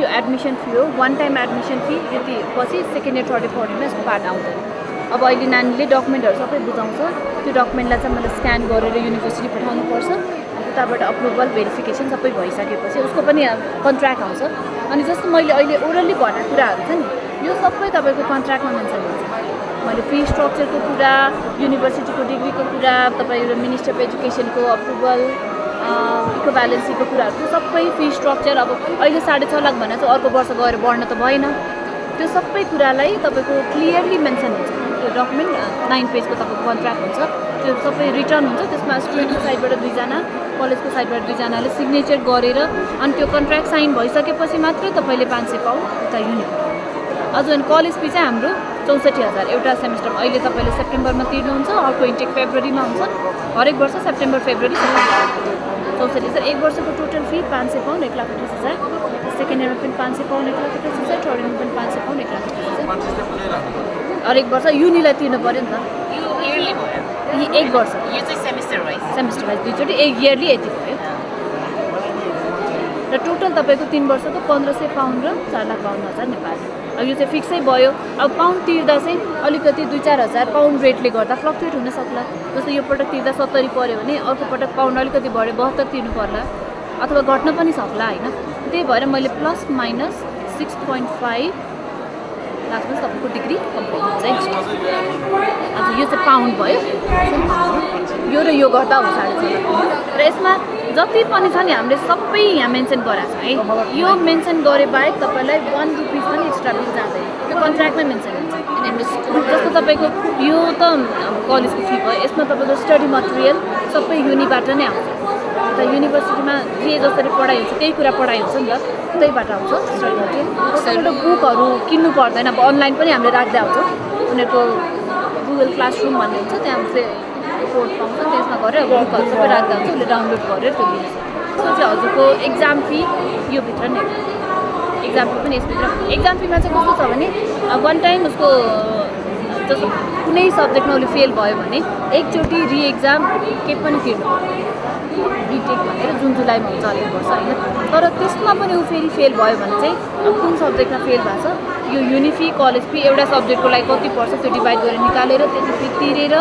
यो एडमिसन फी हो वान टाइम एडमिसन फी यति पछि second year third year fourth इयरमा यसको पार्ट आउँदैन अब अहिले नानीले डकुमेन्टहरू सबै बुझाउँछ त्यो डकुमेन्टलाई चाहिँ मैले स्क्यान गरेर युनिभर्सिटी पठाउनुपर्छ उताबाट अप्रुभल भेरिफिकेसन सबै भइसकेपछि उसको पनि कन्ट्र्याक्ट आउँछ अनि जस्तो मैले अहिले ओरली भनेको कुराहरू छ नि यो सबै तपाईँको कन्ट्र्याक्टमा मेन्सन हुन्छ मैले फी स्ट्रक्चरको कुरा युनिभर्सिटीको डिग्रीको कुरा तपाईँ मिनिस्टर अफ एजुकेसनको अप्रुभल इक्वाभ्यालेन्सीको कुराहरू त्यो सबै फी स्ट्रक्चर अब अहिले 6.5 लाख भने चाहिँ अर्को वर्ष गएर बढ्न त भएन त्यो सबै कुरालाई तपाईँको क्लियरली मेन्सन हुन्छ त्यो डकुमेन्ट 9 पेजको तपाईँको कन्ट्र्याक्ट हुन्छ त्यो सबै रिटर्न हुन्छ त्यसमा स्टुडेन्टको साइडबाट 2 जना कलेजको साइडबाट 2 जनाले सिग्नेचर गरेर अनि त्यो कन्ट्र्याक्ट साइन भइसकेपछि मात्रै तपाईँले 500 पाउन्ड उता युनिट अझ अनि कलेज फी चाहिँ हाम्रो 64,000 एउटा सेमेस्टरमा अहिले तपाईँले सेप्टेम्बरमा तिर्नुहुन्छ अर्को इन्टेक फेब्रुअरीमा हुन्छ हरेक वर्ष सेप्टेम्बर फेब्रुअरी 64,000 एक वर्षको टोटल फी 500 पाउन्ड 1,28,000 सेकेन्ड इयरमा पनि 500 पाउन्ड 1,28,000 थर्ड इयरमा पनि 500 पाउन्ड 1,28,000 हरेक वर्ष युनिलाई तिर्नु पऱ्यो नि त यो इयरली भयो एक वर्ष यो चाहिँ सेमेस्टर वाइज दुईचोटि एक इयरली यति भयो र टोटल तपाईँको 3 वर्षको 1,500 पाउन्ड र 4,52,000 नेपाली अब यो चाहिँ फिक्सै भयो अब पाउन्ड तिर्दा चाहिँ अलिकति 2-4 हजार पाउन्ड रेटले गर्दा फ्लक्चुएट हुन सक्ला जस्तो यो पटक तिर्दा 70 पऱ्यो भने अर्को पटक पाउन्ड अलिकति बढ्यो 72 तिर्नु पर्ला अथवा घट्न पनि सक्ला होइन त्यही भएर मैले प्लस माइनस 6.5 लाखमा तपाईँको डिग्री कम्प्लिट हुन्छ है अन्त यो चाहिँ पाउन्ड भयो यो र यो गर्दा हो 6.5 र यसमा जति पनि छ नि हामीले सबै यहाँ मेन्सन गरेको छ है यो मेन्सन गरे बाहेक तपाईँलाई 1 रुपिस पनि एक्स्ट्रा बिल जाँदैन त्यो कन्ट्र्याक्टमै मेन्सन हुन्छ जस्तो तपाईँको यो त कलेजको फी भयो यसमा तपाईँको स्टडी मटेरियल सबै युनिबाट नै आउँछ अन्त युनिभर्सिटीमा जे जसरी पढाइ हुन्छ त्यही कुरा पढाइ हुन्छ नि त त्यहीबाट आउँछ स्टडी मटेरियल बुकहरू किन्नु पर्दैन अब अनलाइन पनि हामीले राख्दै आउँछौँ उनीहरूको गुगल क्लासरुम भन्ने हुन्छ त्यहाँ चाहिँ कोड पाउँछ त्यसमा गरेर बुकहरू सबै राख्दा हुन्छ उसले डाउनलोड गरेर त्यो लिन्छ त्यसको चाहिँ हजुरको एक्जाम फी योभित्र नै एक्जाम फी पनि यसभित्र एक्जाम फीमा चाहिँ कस्तो छ भने वान टाइम उसको जस्तो कुनै सब्जेक्टमा उसले फेल भयो भने एकचोटि रिएक्जाम के पनि तिर्नु रिटेक भनेर जुन जुलाईमा हुन्छ हरेक वर्ष होइन तर त्यसमा पनि ऊ फेरि फेल भयो भने चाहिँ अब कुन सब्जेक्टमा फेल भएको छ यो युनिफी कलेज फी एउटा सब्जेक्टको लागि कति पर्छ त्यो डिभाइड गरेर निकालेर त्यति फी तिरेर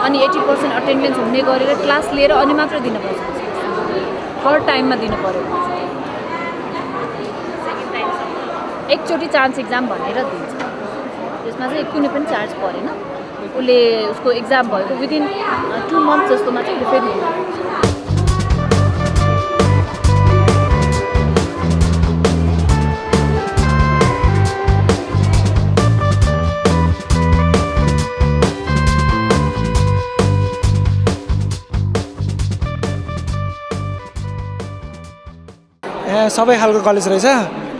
अनि 80% अटेन्डेन्स हुने गरेर क्लास लिएर अनि मात्र दिनुपर्छ हर टाइममा दिनु पऱ्यो एकचोटि चान्स एक्जाम भनेर दिन्छ त्यसमा चाहिँ कुनै पनि चार्ज परेन उसले उसको एक्जाम भएको विदिन 2 मन्थ जस्तोमा चाहिँ उसले फेरि यहाँ सबै खालको कलेज रहेछ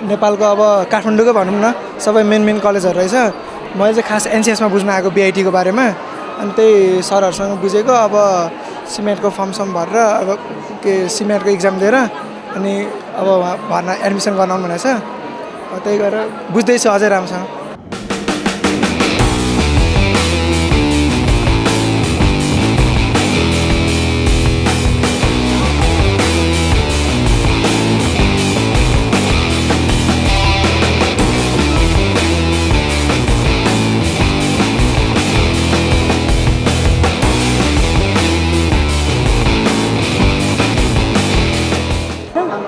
नेपालको अब काठमाडौँकै भनौँ न सबै मेन कलेजहरू रहेछ मैले चाहिँ खास एनसिएसमा बुझ्न आएको बिआइटीको बारेमा अनि त्यही सरहरूसँग बुझेको अब सिमेटको फर्म भरेर अब के सिमेटको इक्जाम दिएर अनि अब भर्ना एडमिसन गर्न आउनु भनेको छ त्यही गरेर बुझ्दैछु अझै राम्रोसँग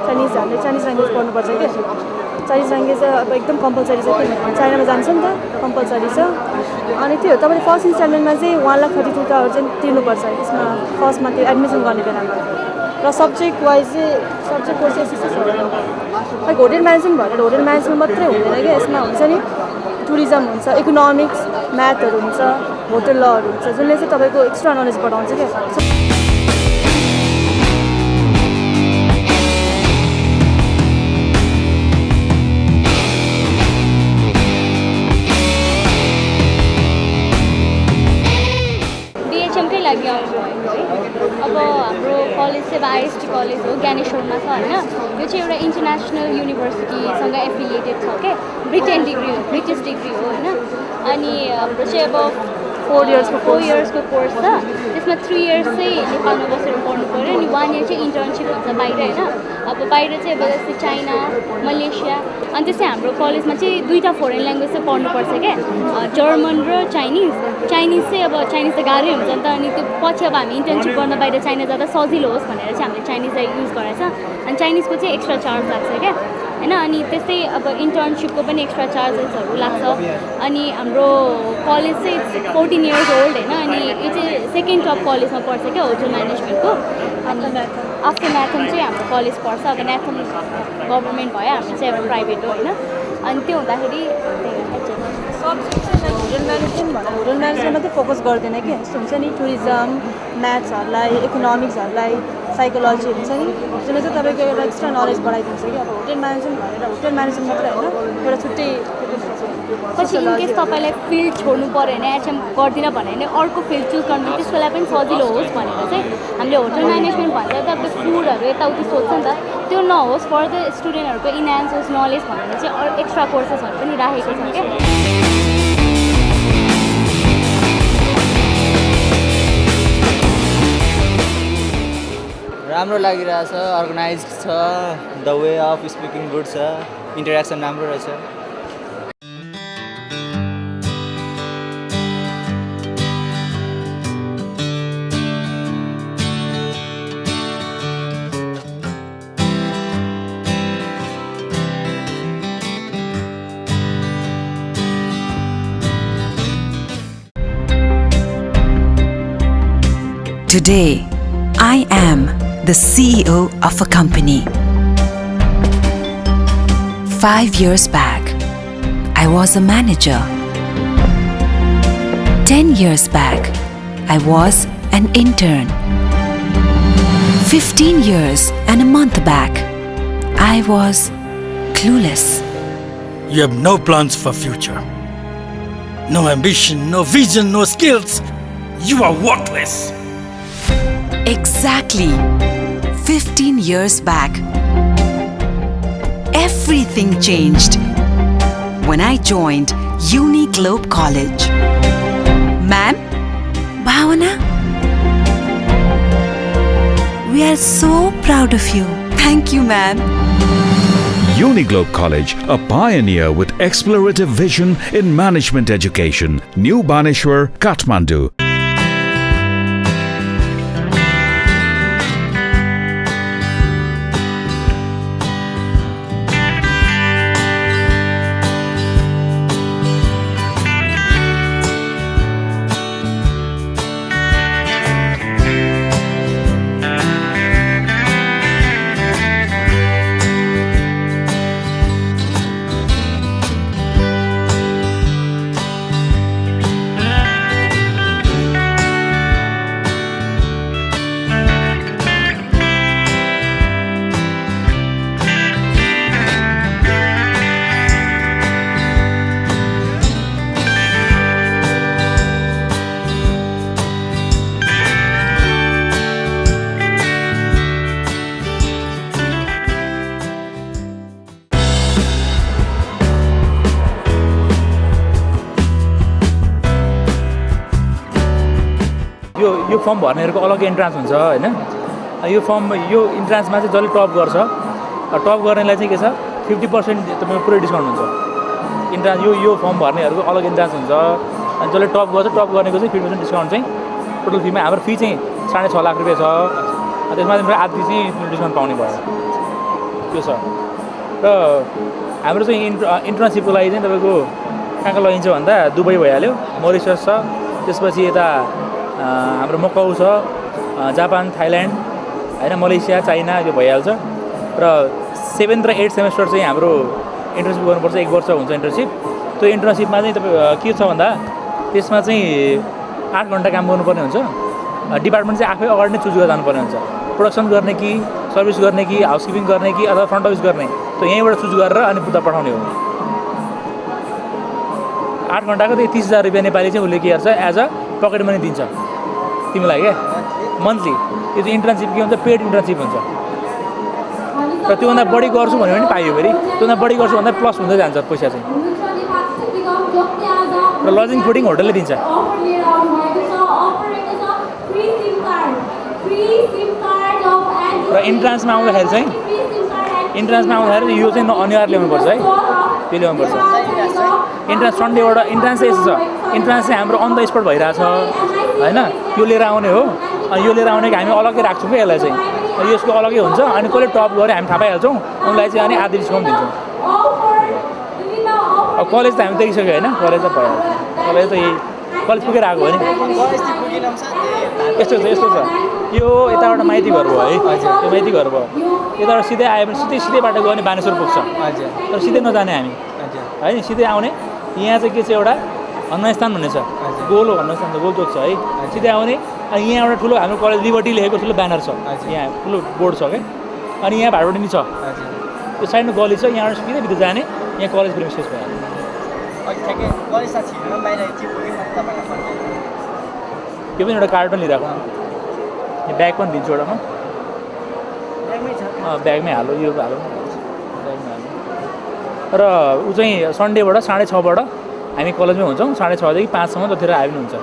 चाइनिजहरूले चाइनिज ल्याङ्ग्वेज पढ्नुपर्छ क्या चाइनिज ल्याङ्ग्वेज अब एकदम कम्पलसरी छ किनभने चाइनामा जान्छ नि त कम्पलसरी छ अनि त्यो तपाईँले फर्स्ट इन्स्टलमेन्टमा चाहिँ 1,32,000 चाहिँ तिर्नुपर्छ यसमा फर्स्टमा त्यो एडमिसन गर्ने बेलामा र सब्जेक्ट वाइज चाहिँ सब्जेक्ट कोर्सेस यस्तो छ लाइक होटेल म्यानेजमेन्ट भनेर होटेल म्यानेजमेन्ट मात्रै हुँदैन क्या यसमा हुन्छ नि टुरिज्म हुन्छ इकोनोमिक्स म्याथहरू हुन्छ होटेल लहरू हुन्छ जसले चाहिँ तपाईँको एक्स्ट्रा नलेज बढाउँछ क्या बिएचएमकै लागि आउँछु है अब हाम्रो कलेज चाहिँ आइएसटी कलेज हो ज्ञानेश्वरमा छ होइन यो चाहिँ एउटा इन्टरनेसनल युनिभर्सिटीसँग एफिलिएटेड छ क्या ब्रिटेन डिग्री हो ब्रिटिस डिग्री हो होइन अनि हाम्रो चाहिँ अब 4 इयर्सको कोर्स छ त्यसमा 3 इयर्स चाहिँ नेपालमा बसेर पढ्नु पऱ्यो अनि 1 इयर चाहिँ इन्टर्नसिप हुन्छ बाहिर होइन अब बाहिर चाहिँ अब जस्तै चाइना मलेसिया अनि त्यसै हाम्रो कलेजमा चाहिँ 2टा फरेन ल्याङ्ग्वेज चाहिँ पढ्नुपर्छ क्या जर्मन र चाइनिज चाहिँ अब चाइनिज त गाह्रै हुन्छ नि त अनि त्यो पछि अब हामी इन्टर्नसिप गर्न बाहिर चाइना जाँदा सजिलो होस् भनेर चाहिँ हामीले चाइनिजलाई युज गरेछ अनि चाइनिजको चाहिँ एक्स्ट्रा चार्ज लाग्छ क्या होइन अनि त्यस्तै अब इन्टर्नसिपको पनि एक्स्ट्रा चार्जेसहरू लाग्छ अनि हाम्रो कलेज चाहिँ 14 इयर्स ओल्ड होइन अनि यो चाहिँ सेकेन्ड टप कलेजमा पर्छ क्या होटल म्यानेजमेन्टको अनि आफ्टर म्याथम चाहिँ हाम्रो कलेज पर्छ अब म्याथम गभर्मेन्ट भयो हाम्रो चाहिँ अब प्राइभेट हो होइन अनि त्यो हुँदाखेरि होटल म्यानेजमेन्ट भनेर होटल म्यानेजमेन्ट मात्रै फोकस गर्दैन कि यस्तो हुन्छ नि टुरिज्म म्याथ्सहरूलाई इकोनोमिक्सहरूलाई साइकोलोजी हुन्छ नि त्यसले चाहिँ तपाईँको एउटा एक्स्ट्रा नलेज बढाइदिन्छ कि अब होटल म्यानेजमेन्ट भनेर होटल म्यानेजमेन्ट मात्रै होइन एउटा छुट्टै पछि इनकेस तपाईँलाई फिल्ड छोड्नु पऱ्यो भने एचएम गर्दिनँ भन्यो भने अर्को फिल्ड चुज गर्नु त्यसको लागि पनि सजिलो होस् भनेर चाहिँ हामीले होटल म्यानेजमेन्ट भन्दा त अब फुडहरू यताउति सोध्छ नि त त्यो नहोस् फर्दर स्टुडेन्टहरूको इन्हान्स होस् नलेज भनेर चाहिँ एक्स्ट्रा कोर्सेसहरू पनि राखेको छ क्या राम्रो लागिरहेछ अर्गनाइज छ the way of speaking good छ इन्टरेक्सन राम्रो रहेछ Today, I am the CEO of a company. 5 years back, I was a manager. 10 years back, I was an intern. 15 years and a month back, I was clueless. You have no plans for future. No ambition, no vision, no skills. You are worthless. Exactly. 15 years back, everything changed when I joined Uni-Globe College. Ma'am, Bhavana, we are so proud of you. Thank you, ma'am. Uni-Globe College, a pioneer with explorative vision in management education. New Baneshwar, Kathmandu. यो form भर्नेहरूको अलग entrance हुन्छ हैन यो इन्ट्रान्समा चाहिँ जसले top गर्छ top गर्नेलाई चाहिँ के छ 50% तपाईको पुरै डिस्काउन्ट हुन्छ इन्ट्रान्स यो फर्म भर्नेहरूको अलग इन्ट्रान्स हुन्छ अनि जसले टप गर्छ टप गर्नेको चाहिँ 50% डिस्काउन्ट चाहिँ टोटल फीमा हाम्रो फी चाहिँ 6.5 लाख रुपैयाँ छ त्यसमा तिम्रो आधी चाहिँ डिस्काउन्ट पाउने भयो त्यो छ र हाम्रो चाहिँ इन्टर्नसिपको लागि चाहिँ तपाईँको कहाँ कहाँ लगिन्छ भन्दा दुबई भइहाल्यो, मरिसस छ, त्यसपछि यता हाम्रो मकाउ छ, जापान, थाइल्यान्ड होइन, मलेसिया, चाइना यो भइहाल्छ र 7 र 8 सेमेस्टर चाहिँ हाम्रो इन्टर्नसिप गर्नुपर्छ, 1 वर्ष हुन्छ इन्टर्नसिप। त्यो इन्टर्नसिपमा चाहिँ तपाईँ के छ भन्दा त्यसमा चाहिँ 8 घन्टा काम गर्नुपर्ने हुन्छ। डिपार्टमेन्ट चाहिँ आफै अगाडि नै चुज गरेर जानुपर्ने हुन्छ, प्रोडक्सन गर्ने कि सर्भिस गर्ने कि हाउसकिपिङ गर्ने कि अथवा फ्रन्ट अफिस गर्ने, त्यो यहीँबाट चुज गरेर अनि बुझ्दा पठाउने हो। 8 घन्टाको त्यही 30,000 रुपियाँ नेपाली चाहिँ उसले के गर्छ एज अ पकेट मनी दिन्छ तिमीलाई क्या मन्थली। यो चाहिँ इन्टर्नसिप के हुन्छ, पेड इन्टर्नसिप हुन्छ र त्योभन्दा बढी गर्छु भन्यो भने पाइयो फेरि, त्योभन्दा बढी गर्छु भन्दा प्लस हुँदै जान्छ पैसा चाहिँ। र लजिङ फुडिङ होटलले दिन्छ। र इन्ट्रान्समा आउँदाखेरि चाहिँ यो चाहिँ अनिवार्य ल्याउनुपर्छ है, त्यो ल्याउनुपर्छ। इन्ट्रान्स सन्डेबाट इन्ट्रान्स चाहिँ यस्तो छ, इन्ट्रान्स चाहिँ हाम्रो अन द स्पट भइरहेछ होइन, यो लिएर आउने हो। अनि यो लिएर आउने कि हामी अलग्गै राख्छौँ क्या यसलाई चाहिँ, यसको अलग्गै हुन्छ। अनि कसले टप गऱ्यो हामी थाहा पाइहाल्छौँ, उनलाई चाहिँ अनि आधी डिस्काउन्ट दिन्छौँ। अब कलेज त हामी देखिसक्यो होइन, कलेज त भइहाल्छ, कलेज त यही कलेज पुगेर आएको हो नि। यस्तो छ यो यताबाट माइती घर भयो है, यो माइती घर भयो, यताबाट सिधै आयो भने सिधै बाटो गयो भने बानेश्वर पुग्छ। तर सिधै नजाने हामी होइन, सिधै आउने। यहाँ चाहिँ के छ एउटा हनुमान स्थान भन्ने छ, गोलो हनुमान स्थान, गोल चोक छ है, सिधै आउने। अनि यहाँ एउटा ठुलो हाम्रो कलेज लिबर्टी लेखेको ठुलो ब्यानर छ, यहाँ ठुलो बोर्ड छ क्या। अनि यहाँ भाडुडी पनि छ, त्यो साइडमा गली छ, यहाँबाट सिधै भित्र जाने, यहाँ कलेज प्रिमिसेस भयो। यो पनि एउटा कार्ड पनि लिइरहेको, यो ब्याग पनि दिन्छु एउटा म, ब्यागमै हालो, यो हालो, ब्यागमा हालो। र ऊ चाहिँ सन्डेबाट 6:30बाट हामी कलेजमै हुन्छौँ, 6:30 देखि 5सम्म जतिखेर आयो पनि हुन्छ।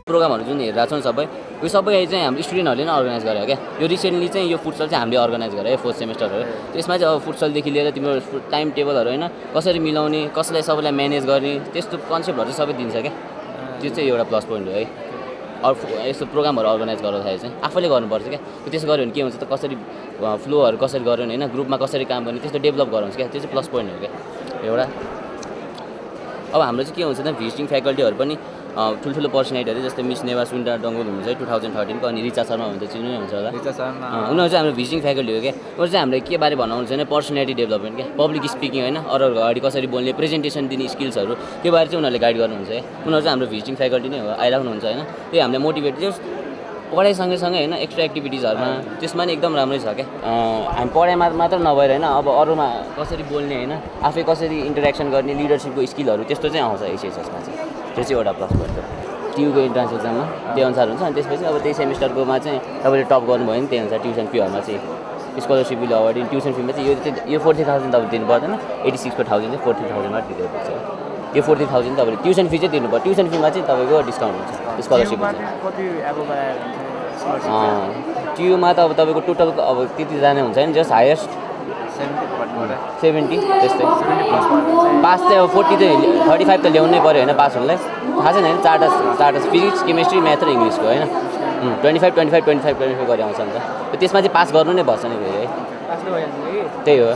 प्रोग्रामहरू जुन हेरिरहेको छौँ सबै, यो सबै चाहिँ हाम्रो स्टुडेन्टहरूले नै अर्गनाइज गरेको क्या। यो रिसेन्टली चाहिँ यो फुटसल चाहिँ हामीले अर्गनाइज गरेँ 4th सेमेस्टरहरू। त्यसमा चाहिँ अब फुटसलदेखि लिएर तिम्रो टाइम टेबलहरू होइन, कसरी मिलाउने, कसैलाई सबैलाई म्यानेज गर्ने, त्यस्तो कन्सेप्टहरू चाहिँ सबै दिन्छ क्या। त्यो चाहिँ एउटा प्लस पोइन्ट हो है। अरू यस्तो प्रोग्रामहरू अर्गनाइज गर्दाखेरि चाहिँ आफैले गर्नुपर्छ क्या। त्यसो गऱ्यो भने के हुन्छ त, कसरी फ्लोहरू कसरी गऱ्यो भने होइन, ग्रुपमा कसरी काम गर्ने, त्यस्तो डेभलप गर्नुहुन्छ क्या। त्यो चाहिँ प्लस पोइन्ट हो क्या एउटा। अब हाम्रो चाहिँ के हुन्छ त, भिजिटिङ फ्याकल्टीहरू पनि ठुल्ठुलो पर्सनालिटीहरू जस्तै मिस नेवा सुन्डा डङ्गोल हुनुहुन्छ 2013 को, अनि रिचा शर्मा हुन्छ, चिन्नु नै हुन्छ होला। रिचा शर्मा उनीहरू चाहिँ हाम्रो भिजिटिङ फ्याकल्टी हो क्या। उनीहरू चाहिँ हामीले के बारे भन्नुहुन्छ भने पर्सनालिटी डेभलपमेन्ट क्या, पब्लिक स्पिकिङ होइन, अरूहरूको अगाडि कसरी बोल्ने, प्रेजेन्टेसन दिने स्किल्सहरू, त्यो बारे चाहिँ उनीहरूले गाइड गर्नुहुन्छ है। उनीहरू चाहिँ हाम्रो भिजिटिङ फ्याकल्टी नै हो, आइराख्नुहुन्छ होइन। त्यही हामीले मोटिभेट चाहिँ पढाइ सँगै होइन, एक्स्ट्रा एक्टिभिटिजहरूमा त्यसमा नि एकदम राम्रै छ क्या। हामी पढाइमा मात्र नभएर होइन, अब अरूमा कसरी बोल्ने होइन, आफै कसरी इन्टरेक्सन गर्ने, लिडरसिपको स्किलहरू त्यस्तो चाहिँ आउँछ एसएसएसमा चाहिँ। त्यो चाहिँ एउटा प्लस पोइन्ट हो टियुको इन्ट्रान्स एक्जाममा, त्यही अनुसार हुन्छ। अनि त्यसपछि अब त्यही सेमिस्टरकोमा चाहिँ तपाईँले टप गर्नुभयो भने त्यही अनुसार ट्युसन फीहरूमा चाहिँ स्कलरसिप बिल अगाडि ट्युसन फीमा चाहिँ यो 40,000 तपाईँ दिनु पर्दैन, 86 को 1000 चाहिँ 40,000मा दिनुपर्छ। यो 40,000 तपाईँले ट्युसन फी चाहिँ दिनुपर्छ, ट्युसन फीमा चाहिँ तपाईँको डिस्काउन्ट हुन्छ, स्कलरसिप हुन्छ। टियुमा त अब तपाईँको टोटल अब त्यति जाने हुन्छ नि, जस्ट हाइएस्ट 70 त्यस्तै। पास चाहिँ अब 40 चाहिँ 35 त ल्याउनै पऱ्यो होइन पास हुनलाई, थाहा छैन होइन। चारवटा फिजिक्स, केमिस्ट्री, म्याथ र इङ्ग्लिसको होइन, 25 गरी आउँछ नि त। त्यसमा चाहिँ पास गर्नु नै पर्छ नि फेरि है। त्यही हो,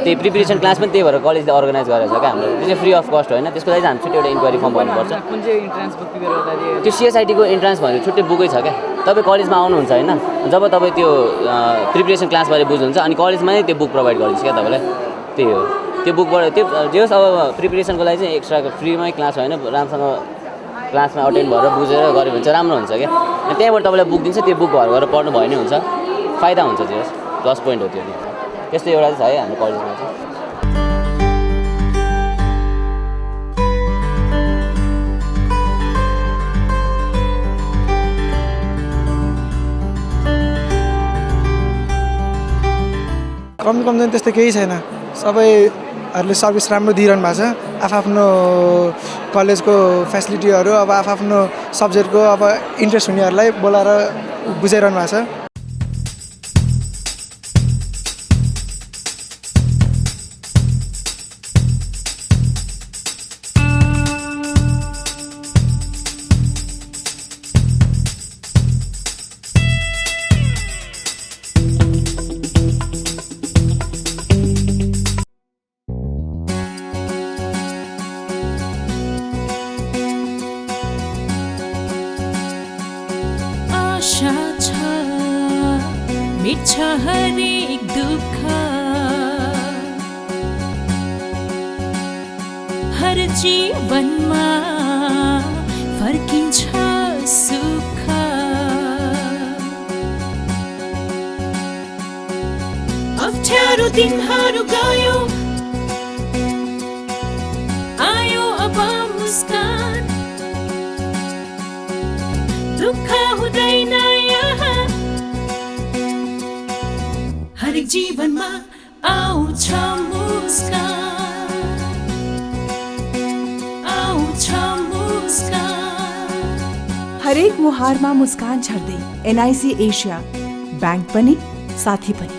त्यही प्रिपरेसन क्लास पनि त्यही भएर कलेजले अर्गनाइज गरेको छ क्या हाम्रो। त्यो चाहिँ फ्री अफ कस्ट होइन, त्यसको लागि चाहिँ हामी छुट्टै एउटा इन्क्वायरी फर्म भर्नुपर्छ। त्यो सिएसआइटीको इन्ट्रान्स भनेर छुट्टै बुकै छ क्या। तपाईँ कलेजमा आउनुहुन्छ होइन, जब तपाईँ त्यो प्रिपरेसन क्लासबारे बुझ्नुहुन्छ अनि कलेजमा नै त्यो बुक प्रोभाइड गरिदिन्छ क्या तपाईँलाई। त्यही हो, त्यो बुकबाट त्यो जे होस् अब प्रिपरेसनको लागि चाहिँ एक्स्ट्रा फ्रीमै क्लास होइन, राम्रोसँग क्लासमा अटेन्ड भएर बुझेर गऱ्यो भने चाहिँ राम्रो हुन्छ क्या। त्यहाँबाट तपाईँलाई बुक दिन्छ, त्यो बुक घर गएर पढ्नु भयो भने हुन्छ, फाइदा हुन्छ। त्यो प्लस पोइन्ट हो त्यो। त्यस्तो एउटा चाहिँ छ है हाम्रो कलेजमा चाहिँ। कमी चाहिँ त्यस्तो केही छैन, सबै हरूले सर्भिस राम्रो दिइरहनु भएको छ आफ्नो कलेजको फेसिलिटीहरू अब आफ्नो सब्जेक्टको अब इन्ट्रेस्ट हुनेहरूलाई बोलाएर बुझाइरहनु भएको छ। आशा छ मिट्छ हरेक दुःख हर जीवनमा फर्किन्छ सुख अप्ठ्यारो दिनहरू गयो आयो अब मुस्कान दुःख हुँदैन यहाँ हरेक जीवनमा आउँछ मुस्कान आउँछ मुस्कान हरेक मुहारमा मुस्कान छर्दै एनआइसी एसिया बैंक पनि साथी पनि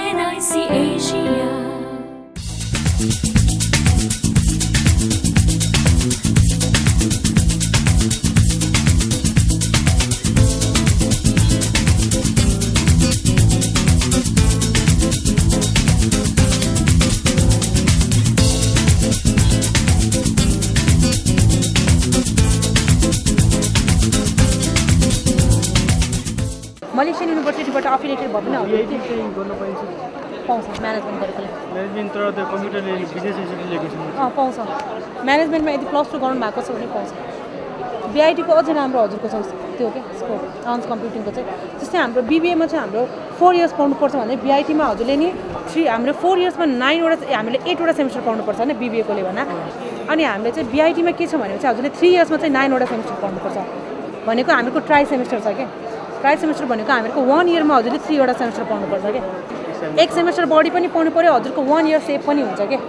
एनआइसी एसिया मलेसियन युनिभर्सिटीबाट अफिलिएटेड भयो भने बिआइटी चाहिँ गर्न पाइन्छ पाउँछ म्यानेजमेन्ट गरेकोले म्यानेजमेन्ट तर त्यो कम्प्युटरले बिजनेस इन्स्टिट्युट लिएको छ पाउँछ म्यानेजमेन्टमा यदि +2 गर्नु भएको छ भने पाउँछ बिआइटीको अझै राम्रो हजुरको छ त्यो के स्कोप आर्म्स कम्प्युटिङको चाहिँ जस्तै हाम्रो बिबिएमा चाहिँ हाम्रो 4 इयर्स पढ्नुपर्छ भने बिआइटीमा हजुरले नि हाम्रो 4 इयर्समा 9वटा हामीले 8वटा सेमिस्टर पढ्नुपर्छ होइन बिबिएकोले भन्दा अनि हामीले चाहिँ बिआइटीमा के छ भने चाहिँ हजुरले 3 इयर्समा चाहिँ 9वटा सेमिस्टर पढ्नुपर्छ भनेको हामीको ट्राई सेमिस्टर छ क्या ट्राई सेमिस्टर भनेको हामीको 1 इयरमा हजुरले 3वटा सेमिस्टर पढ्नुपर्छ क्या एक सेमिस्टर बढी पनि पढ्नु पऱ्यो हजुरको 1 इयर सेभ पनि हुन्छ क्या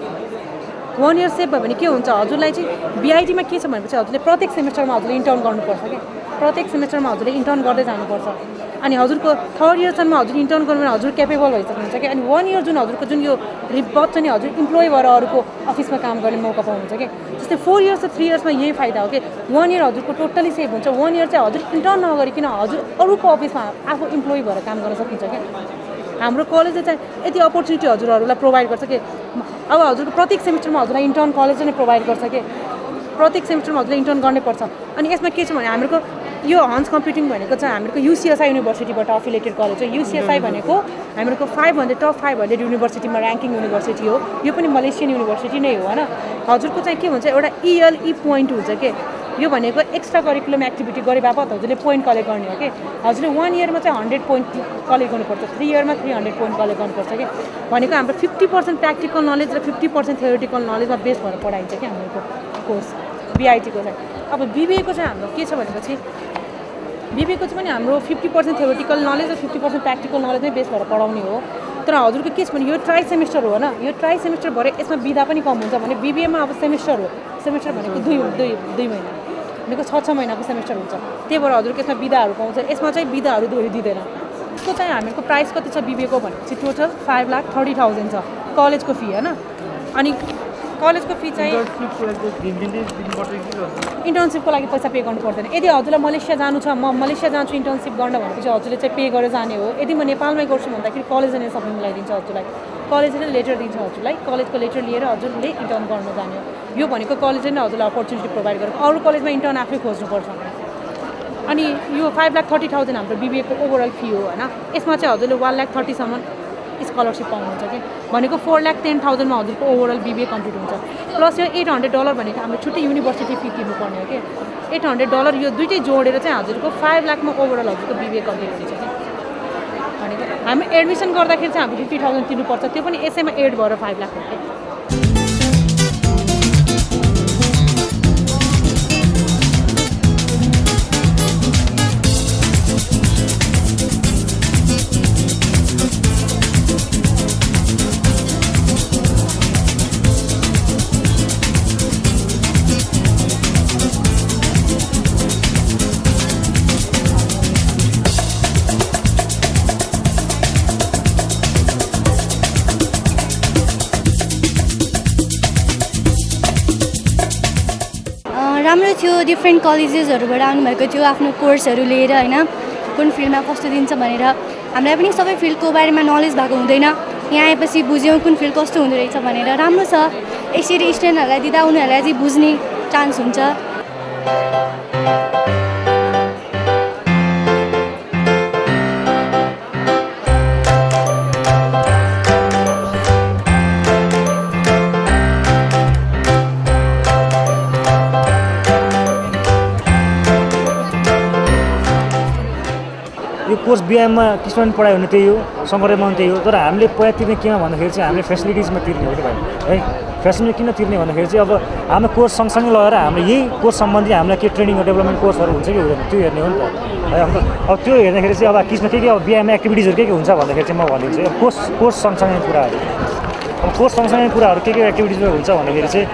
1 इयर सेभ भयो भने के हुन्छ हजुरलाई चाहिँ बिआइटीमा के छ भनेपछि हजुरले प्रत्येक सेमिस्टरमा हजुरले इन्टर्न गर्नुपर्छ क्या प्रत्येक सेमिस्टरमा हजुरले इन्टर्न गर्दै जानुपर्छ अनि हजुरको 3rd इयरसम्म हजुर इन्टर्न गर्नु भने हजुर क्यापेबल भइसक्नुहुन्छ क्या अनि 1 इयर जुन हजुरको जुन यो बच्चा नि हजुर इम्प्लोइ भएर अरूको अफिसमा काम गर्ने मौका पाउनुहुन्छ क्या जस्तै 4 इयर्स र 3 इयर्समा यही फाइदा हो कि 1 इयर हजुरको टोटली सेभ हुन्छ 1 इयर चाहिँ हजुर इन्टर्न नगरिकन हजुर अरूको अफिसमा आफू इम्प्लोइ भएर काम गर्न सकिन्छ क्या हाम्रो कलेजले चाहिँ यति अपर्च्युनिटी हजुरहरूलाई प्रोभाइड गर्छ कि अब हजुरको प्रत्येक सेमिस्टरमा हजुरलाई इन्टर्न कलेजले नै प्रोभाइड गर्छ कि प्रत्येक सेमिस्टरमा हजुरले इन्टर्न गर्नै पर्छ अनि यसमा के छ भने हाम्रो यो हन्स कम्प्युटिङ भनेको चाहिँ हाम्रो युसिएसआई युनिभर्सिटीबाट अफिलिएटेड कलेज हो युसिएसआई भनेको हाम्रो 500 टप 500 युनिभर्सिटीमा ऱ्याङ्किङ युनिभर्सिटी हो यो पनि मलेसियन युनिभर्सिटी नै हो हैन हजुरको चाहिँ के हुन्छ एउटा इएलई पोइन्ट हुन्छ के यो भनेको एक्स्ट्रा करिकुलम एक्टिभिटी गरे बापत हजुरले पोइन्ट कलेक्ट गर्ने हो कि हजुरले 1 इयरमा चाहिँ 100 पोइन्ट कलेक्ट गर्नुपर्छ 3 इयरमा 300 पोइन्ट कलेक्ट गर्नुपर्छ कि भनेको हाम्रो 50% प्र्याक्टिकल नलेज र 50% थ्योरिटिकल नलेजमा बेस भएर पढाइन्छ कि हाम्रो कोर्स बिआइटीको चाहिँ अब बिबिएको चाहिँ हाम्रो के छ भनेपछि बिबिएको चाहिँ पनि हाम्रो 50% थ्योरिटिकल नलेज र 50% प्र्याक्टिकल नलेज नै बेस भएर पढाउने हो तर हजुरको के छ भने यो ट्राई सेमिस्टर हो होइन यो ट्राई सेमिस्टर भएर यसमा बिदा पनि कम हुन्छ भने बिबिएमा अब सेमिस्टर हो सेमिस्टर भनेको दुई महिना भनेको 6 महिनाको सेमिस्टर हुन्छ त्यही भएर हजुरको यसमा बिदाहरू पाउँछ यसमा चाहिँ बिदाहरू दिँदैन यसको चाहिँ हामीहरूको प्राइस कति छ बिबिएको भनेपछि टोटल 5,30,000 छ कलेजको फी होइन अनि कलेजको फी चाहिँ इन्टर्नसिपको लागि पैसा पे गर्नु पर्दैन यदि हजुरलाई मलेसिया जानु छ म मलेसिया जान्छु इन्टर्नसिप गर्न भनेपछि हजुरले चाहिँ पे गरेर जाने हो यदि म नेपालमै गर्छु भन्दाखेरि कलेजले नै सबै मिलाइदिन्छ हजुरलाई कलेजले लेटर दिन्छ हजुरलाई कलेजको लेटर लिएर हजुरले इन्टर्न गर्न जाने हो यो भनेको कलेजले नै हजुरलाई अपर्च्युनिटी प्रोभाइड गरेको अरू कलेजमा इन्टर्न आफै खोज्नुपर्छ अनि यो 5,30,000 हाम्रो बिबिएको ओभरअल फी हो होइन यसमा चाहिँ हजुरले 1,30,000 सम्म स्कलरसिप पाउनुहुन्छ कि भनेको 4,10,000 मा हजुरको ओभरअल बिबिए कम्प्लिट हुन्छ प्लस यो $800 भनेको हाम्रो छुट्टै युनिभर्सिटी फी तिर्नुपर्ने हो कि $800 यो दुइटै जोडेर चाहिँ हजुरको 5 लाखमा ओभरअल हजुरको बिबिए कम्प्लिट हुन्छ कि भनेको हामी एडमिसन गर्दाखेरि चाहिँ हामी 50,000 तिर्नुपर्छ त्यो पनि यसैमा एड भएर 5 लाख हो कि राम्रो थियो डिफ्रेन्ट कलेजेसहरूबाट आउनुभएको थियो आफ्नो कोर्सहरू लिएर होइन कुन फिल्डमा कस्तो दिन्छ भनेर हामीलाई पनि सबै फिल्डको बारेमा नलेज भएको हुँदैन यहाँ आएपछि बुझ्यौँ कुन फिल्ड कस्तो हुँदो रहेछ भनेर राम्रो छ यसरी स्टुडेन्टहरूलाई दिँदा उनीहरूलाई चाहिँ बुझ्ने चान्स हुन्छ यो कोर्स बिआईमा कृष्ण पढायो भने त्यही हो शङ्करदेवमा पनि त्यही हो तर हामीले पैसा तिर्ने केमा भन्दाखेरि चाहिँ हामीले फेसिलिटिजमा तिर्ने हो कि भाइ है फेसिलिटी किन तिर्ने भन्दाखेरि चाहिँ अब हाम्रो कोर्स सँगसँगै लगेर हामीले यही कोर्स सम्बन्धी हामीलाई के ट्रेनिङ डेभलपमेन्ट कोर्सहरू हुन्छ कि हुँदैन त्यो हेर्ने हो नि त है अब त्यो हेर्दाखेरि चाहिँ अब किसमा के अब बिआईमा एक्टिभिटिजहरू के हुन्छ भन्दाखेरि चाहिँ म भनिदिन्छु अब कोर्स सँगसँगै कुराहरू अब कोर्स सँगसँगै कुराहरू के एक्टिभिटिजहरू हुन्छ भन्दाखेरि चाहिँ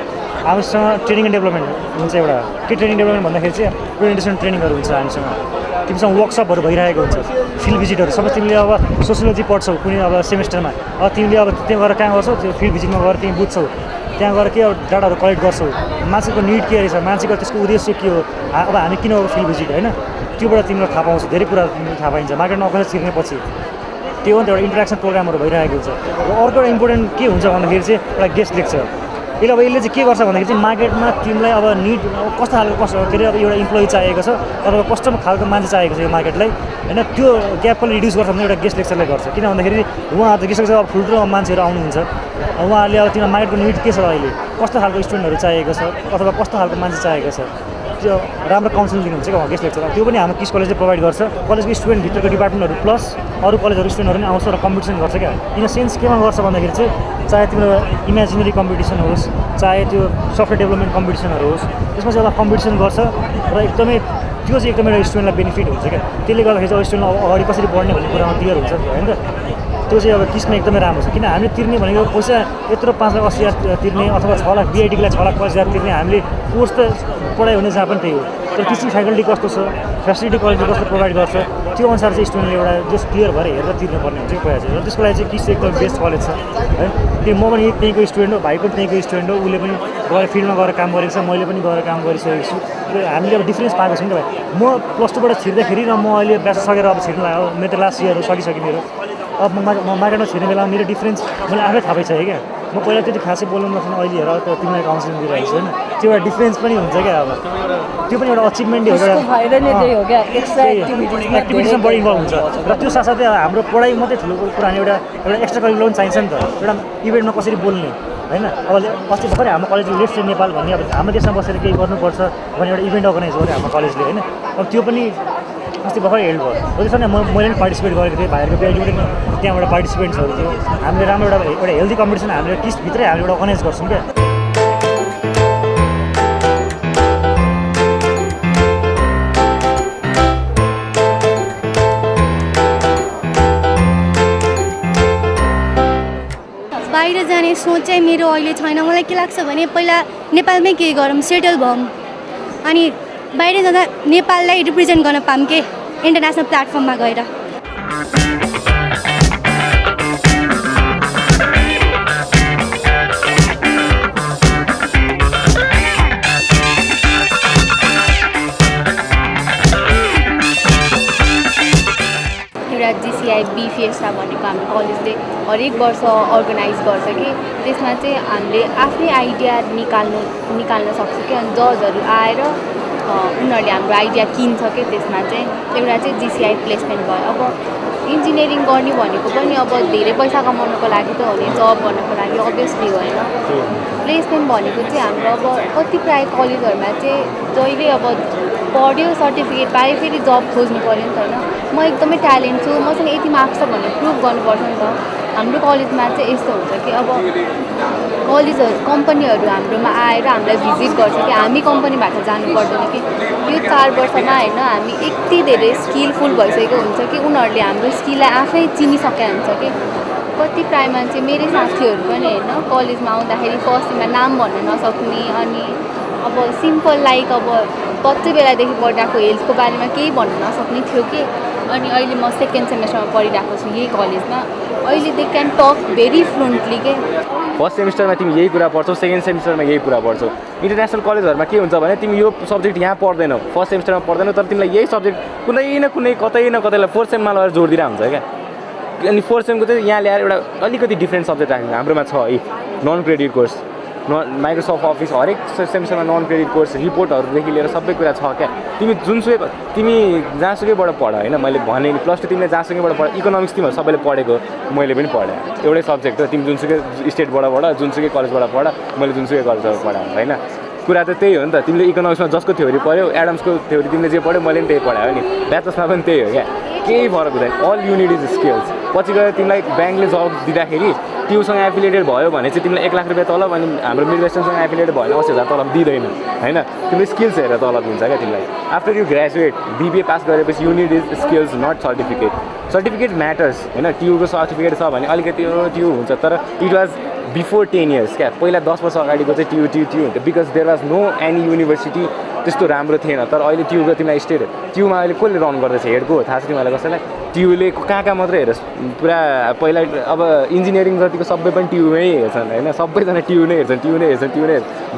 हामीसँग ट्रेनिङ एन्ड डेभलपमेन्ट हुन्छ एउटा के ट्रेनिङ डेभलपमेन्ट भन्दाखेरि चाहिँ प्रेजेन्टेसन ट्रेनिङहरू हुन्छ हामीसँग तिमीसँग वर्कसपहरू भइरहेको हुन्छ फिल्ड भिजिटहरू सबै तिमीले अब सोसियोलोजी पढ्छौ कुनै अब सेमेस्टरमा अब तिमीले अब त्यहाँ गएर कहाँ गर्छौ त्यो फिल्ड भिजिटमा गएर तिमी बुझ्छौ त्यहाँ गएर के डाटाहरू कलेक्ट गर्छौ मान्छेको निड के रहेछ मान्छेको त्यसको उद्देश्य के हो अब हामी किन अब फिल्ड भिजिट होइन त्योबाट तिमीलाई थाहा पाउँछ धेरै कुरा तिमीलाई थाहा पाइन्छ मार्केटमा अगाडि छिर्नेपछि त्यो हो नि त एउटा इन्टरेक्सन प्रोग्रामहरू भइरहेको हुन्छ र अर्को एउटा इम्पोर्टेन्ट के हुन्छ भन्दाखेरि चाहिँ एउटा गेस्ट लेक्चर यसले अब यसले चाहिँ के गर्छ भन्दाखेरि चाहिँ मार्केटमा तिमीलाई अब निड कस्तो खालको के अरे अब एउटा इम्प्लोइ चाहिएको छ अथवा कस्तो खालको मान्छे चाहिएको छ यो मार्केटलाई होइन त्यो ग्यापलाई रिड्युस गर्छ भने एउटा गेस्ट लेक्चरले गर्छ किन भन्दाखेरि उहाँहरू त के सक्छ अब ठुल्ठुलो मान्छेहरू आउनुहुन्छ उहाँहरूले अब तिम्रो मार्केटको निड के छ अहिले कस्तो खालको स्टुडेन्टहरू चाहिएको छ अथवा कस्तो खालको मान्छे चाहिएको छ त्यो राम्रो काउन्सिलिङ दिनुहुन्छ क्या गेस्ट लेक्चर त्यो पनि हाम्रो किस कलेजले प्रोभाइड गर्छ कलेजको स्टुडेन्टभित्रको डिपार्टमेन्टहरू प्लस अरू कलेजहरू स्टुडेन्टहरू पनि आउँछ र कम्पिटिसन गर्छ क्या इन सेन्स केमा गर्छ भन्दाखेरि चाहिँ चाहे तिम्रो इमेजिनरी कम्पिटिसन होस् चाहे त्यो सफ्टवेयर डेभलपमेन्ट कम्पिटिसनहरू होस् त्यसमा चाहिँ एउटा कम्पिटिसन गर्छ र एकदमै त्यो चाहिँ एकदमै स्टुडेन्टलाई बेनिफिट हुन्छ क्या त्यसले गर्दाखेरि चाहिँ स्टुडेन्टलाई अगाडि कसरी बढ्ने भन्ने कुरामा क्लियर हुन्छ होइन त त्यो चाहिँ अब किसमा एकदमै राम्रो छ किन हामीले तिर्ने भनेको पैसा यत्रो 5,80,000 तिर्ने अथवा 6 लाख बिआइटीको लागि 6,50,000 तिर्ने हामीले कोर्स त पढाइ हुने जहाँ पनि त्यही हो तर टिचिङ फ्याकल्टी कस्तो छ फेसिलिटी कलेजले कस्तो प्रोभाइड गर्छ त्यो अनुसार चाहिँ स्टुडेन्टले एउटा जस्ट क्लियर भएर हेरेर तिर्नुपर्ने हुन्छ पैसा चाहिँ र त्यसको लागि चाहिँ किस एकदम बेस्ट कलेज छ है त्यो म पनि त्यहीँको स्टुडेन्ट हो भाइ पनि त्यहीँको स्टुडेन्ट हो उसले पनि गएर फिल्डमा गएर काम गरेको छ मैले पनि गएर काम गरिसकेको छु हामीले अब डिफ्रेन्स पाएको छौँ नि त भाइ म प्लस टूबाट छिर्दाखेरि र म अहिले ब्याचलर सकेर अब छिर्नु लाग्यो मेरो त लास्ट इयर सकिसक्यो मेरो अब म मार्केटमा छिर्ने बेलामा मेरो डिफ्रेन्स मैले आफै थाहा पाइसकेँ क्या म पहिला त्यति खासै बोल्नु नसक्नु अहिले हेर त तिमीलाई काउन्सिलिङ दिइरहेको छु होइन त्यो एउटा डिफ्रेन्स पनि हुन्छ क्या अब त्यो पनि एउटा अचिभमेन्टै हो एक्टिभिटिजमा बढी इन्भल्भ हुन्छ र त्यो साथसाथै हाम्रो पढाइ मात्रै ठुलो कुरा एउटा एक्स्ट्रा करिकुलर पनि चाहिन्छ नि त एउटा इभेन्टमा कसरी बोल्ने होइन अब अस्ति भर्खरै हाम्रो कलेजले लेट्स नेपाल भन्ने अब हाम्रो देशमा बसेर केही गर्नुपर्छ भन्ने एउटा इभेन्ट अर्गनाइज गर्यो हाम्रो कलेजले होइन अब त्यो पनि अस्ति भर्खरै हेल्ड भयो हो त्यसमा मैले पनि पार्टिसिपेट गरेको थिएँ भाइहरूको पेजबाट पनि त्यहाँबाट पार्टिसिपेन्ट्सहरू थियो हामीले राम्रो एउटा हेल्दी कम्पिटिसन हामीले किसभित्रै हामीले एउटा अर्गनाइज गर्छौँ क्या बाहिर जाने सोच चाहिँ मेरो अहिले छैन मलाई के लाग्छ भने पहिला नेपालमै केही गरौँ सेटल भयौँ अनि बाहिर जाँदा नेपाललाई रिप्रेजेन्ट गर्न पाऊँ के इन्टरनेसनल प्लेटफर्ममा गएर एउटा जिसिआई बी फिएस्टा भनेको हाम्रो कलेजले हरेक वर्ष अर्गनाइज गर्छ कि त्यसमा चाहिँ हामीले आफ्नै आइडिया निकाल्न सक्छ कि अनि जजहरू आएर उनीहरूले हाम्रो आइडिया किन्छ कि त्यसमा चाहिँ एउटा चाहिँ जिसिआई प्लेसमेन्ट भयो अब इन्जिनियरिङ गर्ने भनेको पनि अब धेरै पैसा कमाउनको लागि त हो नि जब गर्नको लागि अभियसली होइन प्लेसमेन्ट भनेको चाहिँ हाम्रो अब कति प्रायः कलेजहरूमा चाहिँ जहिले अब पढ्यो सर्टिफिकेट पायो फेरि जब खोज्नु पऱ्यो नि त होइन म एकदमै ट्यालेन्ट छु मसँग यति मार्क्स छ भनेर प्रुभ गर्नुपर्छ नि त हाम्रो कलेजमा चाहिँ यस्तो हुन्छ कि अब कलेजहरू कम्पनीहरू हाम्रोमा आएर हामीलाई भिजिट गर्छ कि हामी कम्पनीबाट जानु पर्दैन कि यो 4 वर्षमा होइन हामी यति धेरै स्किलफुल भइसकेको हुन्छ कि उनीहरूले हाम्रो स्किललाई आफै चिनिसकेका हुन्छ कि कति प्राय मान्छे मेरै साथीहरू पनि होइन कलेजमा आउँदाखेरि फर्स्टमा नाम भन्न नसक्ने अनि अब सिम्पल लाइक अब बच्चे बेलादेखि पढाएको हेल्थको बारेमा केही भन्न नसक्ने थियो कि अनि अहिले म सेकेन्ड सेमेस्टरमा पढिरहेको छु यही कलेजमा अहिले दे क्यान टक भेरी फ्लुन्टली के फर्स्ट सेमिस्टरमा तिमी यही कुरा पढ्छौ सेकेन्ड सेमिस्टरमा यही कुरा पढ्छौ इन्टरनेसनल कलेजहरूमा के हुन्छ भने तिमी यो सब्जेक्ट यहाँ पढ्दैनौ फर्स्ट सेमिस्टरमा पढ्दैनौ तर तिमीलाई यही सब्जेक्ट कुनै न कुनै कतै न कतैलाई फोर्थ सेममा लगेर जोड दिइरहेको हुन्छ क्या अनि फोर्थ सेमको चाहिँ यहाँ ल्याएर एउटा अलिकति डिफ्रेन्ट सब्जेक्ट राखेको हाम्रोमा छ है non credit course Microsoft office हरेक सेमिस्टरमा नन क्रेडिट कोर्स रिपोर्टहरूदेखि लिएर सबै कुरा छ क्या तिमी जुनसुकै तिमी जहाँसुकैबाट पढ होइन मैले भने नि प्लस टू तिमीले जहाँसुकैबाट पढ इकोनोमिक्स तिमीहरू सबैले पढेको मैले पनि पढेँ एउटै सब्जेक्ट हो तिमी जुनसुकै स्टेटबाट पढ जुनसुकै कलेजबाट पढ मैले जुनसुकै कलेजबाट पढाएँ होइन कुरा त त्यही हो नि त तिमीले इकोनोमिक्समा जसको थ्योरी पढ्यौ एडम्सको थ्योरी तिमीले जे पढ्यौ मैले पनि त्यही पढायो नि ब्याचलर्समा पनि त्यही हो क्या केही फरक हुँदैन अल युनिट इज स्किल्स पछि गएर तिमीलाई ब्याङ्कले जब दिँदाखेरि ट्युसँग एफिलिएटेड भयो भने चाहिँ तिमीलाई 1 लाख रुपियाँ तलब अनि हाम्रो मिडवेस्टर्नसँग एफिलिएटेड भयो भने 80,000 तलब दिँदैन होइन तिमीले स्किल्स हेरेर तलब दिन्छ क्या तिमीलाई after you graduate BBA pass गरेपछि you need is skills not certificate matters होइन ट्युको सर्टिफिकेट छ भने अलिकति ट्यु हुन्छ तर इट वाज बिफोर 10 years क्या पहिला 10 वर्ष अगाडिको चाहिँ ट्यु हुन्थ्यो because there was no any university त्यस्तो राम्रो थिएन तर अहिले ट्युको तिमीलाई स्टेट ट्युमा अहिले कसले रन गर्दैछ हेडको थाहा छ तिमीलाई कसैलाई ट्युले कहाँ मात्रै हेर पुरा पहिला अब इन्जिनियरिङ जतिको सबै पनि ट्युमै हेर्छन् होइन सबैजना ट्यु नै हेर्छन्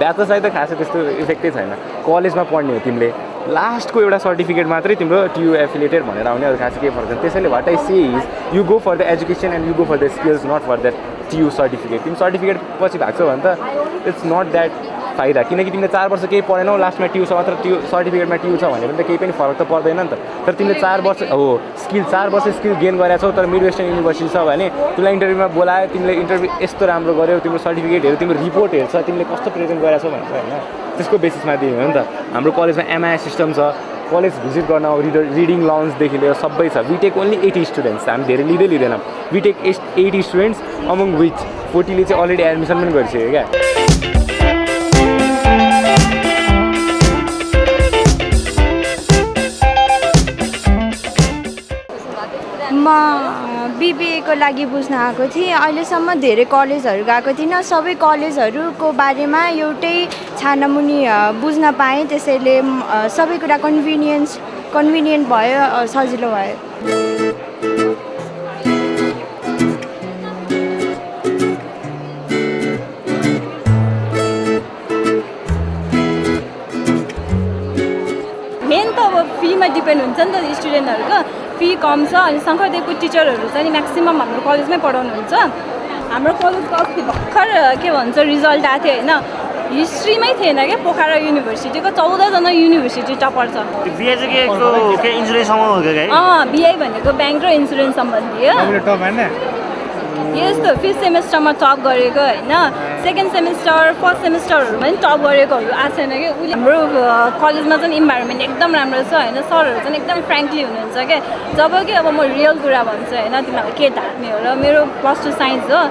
ब्याचलर्सलाई त खासै त्यस्तो इफेक्टै छैन कलेजमा पढ्ने हो तिमीले लास्टको एउटा सर्टिफिकेट मात्रै तिम्रो ट्यु एफिलिएटेड भनेर आउने अरू खासै केही फरक छैन त्यसैले what I say is you go for the education and you go for the skills not for that TU certificate तिमी सर्टिफिकेट पछि भाग्छौ भने त इट्स नट द्याट फाइदा किनकि तिमीले 4 वर्ष केही पढेनौ लास्टमा ट्यु छ मात्र ट्यु सर्टिफिकेटमा ट्यु छ भने पनि त केही पनि फरक त पर्दैन नि त तर तिमीले 4 वर्ष हो 4 वर्ष स्किल गेन गरेका छौ तर मिड वेस्टर्न युनिभर्सिटी छ भने तिमीलाई इन्टरभ्यूमा बोलायो तिमीले इन्टरभ्यू यस्तो राम्रो गर्यौ तिम्रो सर्टिफिकेट हेऱ्यो तिम्रो रिपोर्ट हेर्छ तिमीले कस्तो प्रेजेन्ट गरेका छौ भनेर होइन त्यसको बेसिसमा दिने हो नि त हाम्रो कलेजमा एमआई सिस्टम छ कलेज भिजिट गर्न रिडिङ लन्चदेखि लिएर सबै छ विटेक ओन्ली 80 स्टुडेन्ट्स हामी धेरै लिँदैनौँ विटेक 80 स्टुडेन्ट्स अमङ विच 40ले चाहिँ अलरेडी एडमिसन पनि गरिसक्यो क्या म बिबिएको लागि बुझ्न आएको थिएँ अहिलेसम्म धेरै कलेजहरू गएको थिइनँ सबै कलेजहरूको बारेमा एउटै छानामुनि बुझ्न पाएँ त्यसैले सबै कुरा कन्भिनियन्ट भयो सजिलो भयो मेन त अब फीमा डिपेन्ड हुन्छ नि त स्टुडेन्टहरूको फी कम छ अनि शङ्करदेवको टिचरहरू चाहिँ म्याक्सिमम् हाम्रो कलेजमै पढाउनुहुन्छ हाम्रो कलेजको अस्ति भर्खर के भन्छ रिजल्ट आएको थियो होइन हिस्ट्रीमै थिएन क्या पोखरा युनिभर्सिटीको 14जना युनिभर्सिटी टपर छ बिआई भनेको ब्याङ्क र इन्सुरेन्स सम्बन्धी हो यस्तो 5th सेमेस्टरमा टप गरेको होइन सेकेन्ड सेमेस्टर फर्स्ट सेमेस्टरहरूमा पनि टप गरेकोहरू आएको छैन कि उसले हाम्रो कलेजमा चाहिँ इन्भाइरोमेन्ट एकदम राम्रो छ होइन सरहरू चाहिँ एकदम फ्रेङ्कली हुनुहुन्छ क्या जब कि अब म रियल कुरा भन्छु होइन तिमीहरू के ढाक्ने हो र मेरो +2 साइन्स हो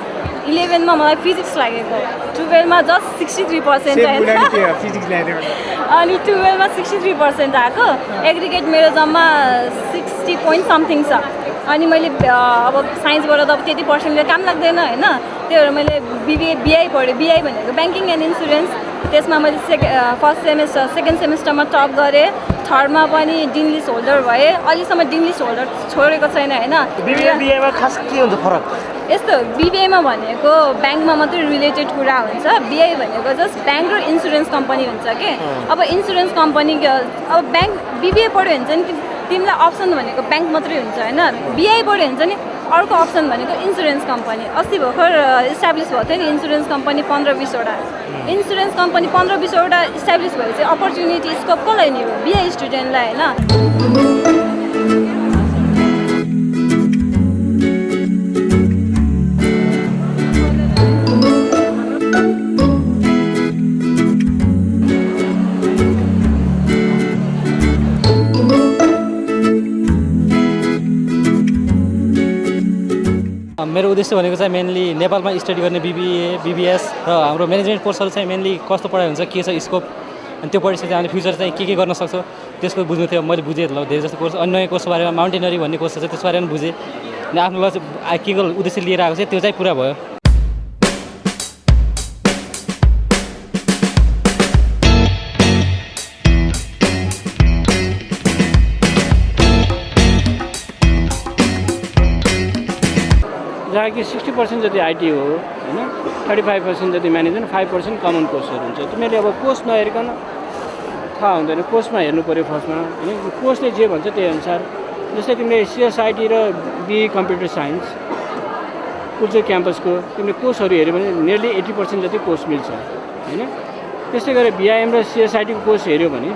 11मा मलाई फिजिक्स लागेको 12मा जस्ट 63% आयो अनि 12मा 63% आएको एग्रिगेट मेरो जम्मा 60 point something छ अनि मैले अब साइन्सबाट त अब त्यति पर्सेन्टले काम लाग्दैन होइन त्यही भएर मैले बिआई पढेँ बिआई भनेको ब्याङ्किङ एन्ड इन्सुरेन्स त्यसमा मैले फर्स्ट सेमेस्टर सेकेन्ड सेमेस्टरमा टप गरेँ थर्डमा पनि डिनलिस्ट होल्डर भएँ अहिलेसम्म डिनलिस्ट होल्डर छोडेको छैन होइन बिबिएमा खास के हुन्छ फरक यस्तो बिबिएमा भनेको ब्याङ्कमा मात्रै रिलेटेड कुरा हुन्छ बिआई भनेको जस्ट ब्याङ्क र इन्सुरेन्स कम्पनी हुन्छ कि अब इन्सुरेन्स कम्पनी अब ब्याङ्क बिबिए पढ्यो भने चाहिँ तिमीलाई अप्सन भनेको ब्याङ्क मात्रै हुन्छ होइन बिआई पढ्यो भने चाहिँ अर्को अप्सन भनेको इन्सुरेन्स कम्पनी अस्ति भर्खर इस्टाब्लिस भएको थियो नि इन्सुरेन्स कम्पनी 15-20वटा इन्सुरेन्स कम्पनी 15-20वटा इस्टाब्लिस भएपछि अपर्च्युनिटी स्कोप कसलाई नि हो बिआई स्टुडेन्टलाई होइन मेरो उद्देश्य भनेको चाहिँ मेनली नेपालमा स्टडी गर्ने बिबिए बिबिएस र हाम्रो म्यानेजमेन्ट कोर्सहरू चाहिँ मेनली कस्तो पढाइ हुन्छ के छ स्कोप अनि त्यो पढिसकेपछि हामीले फ्युचर चाहिँ के गर्न सक्छौँ त्यसको बुझ्नु थियो मैले बुझेँ धेरै जस्तो कोर्स अनि नयाँ कोर्सको बारेमा माउन्टेनरी भन्ने कोर्स छ त्यसको बारेमा बुझेँ अनि आफ्नो लागि के को उद्देश्य लिएर आएको छ त्यो चाहिँ पुरा भयो जहाँ कि 60% जति आइटी हो होइन, 35% जति म्यानेजमेन्ट, 5% कमन कोर्सहरू हुन्छ। तिमीले अब कोर्स नहेरिकन थाहा हुँदैन, कोर्समा हेर्नु पऱ्यो फर्स्टमा होइन, कोर्सले जे भन्छ त्यही अनुसार। जस्तै तिमीले सिएसआइटी र बिई कम्प्युटर साइन्स कुल्चे क्याम्पसको तिमीले कोर्सहरू हेऱ्यो भने नियरली 80% जति कोर्स मिल्छ होइन। त्यस्तै गरेर बिआइएम र सिएसआइटीको कोर्स हेऱ्यो भने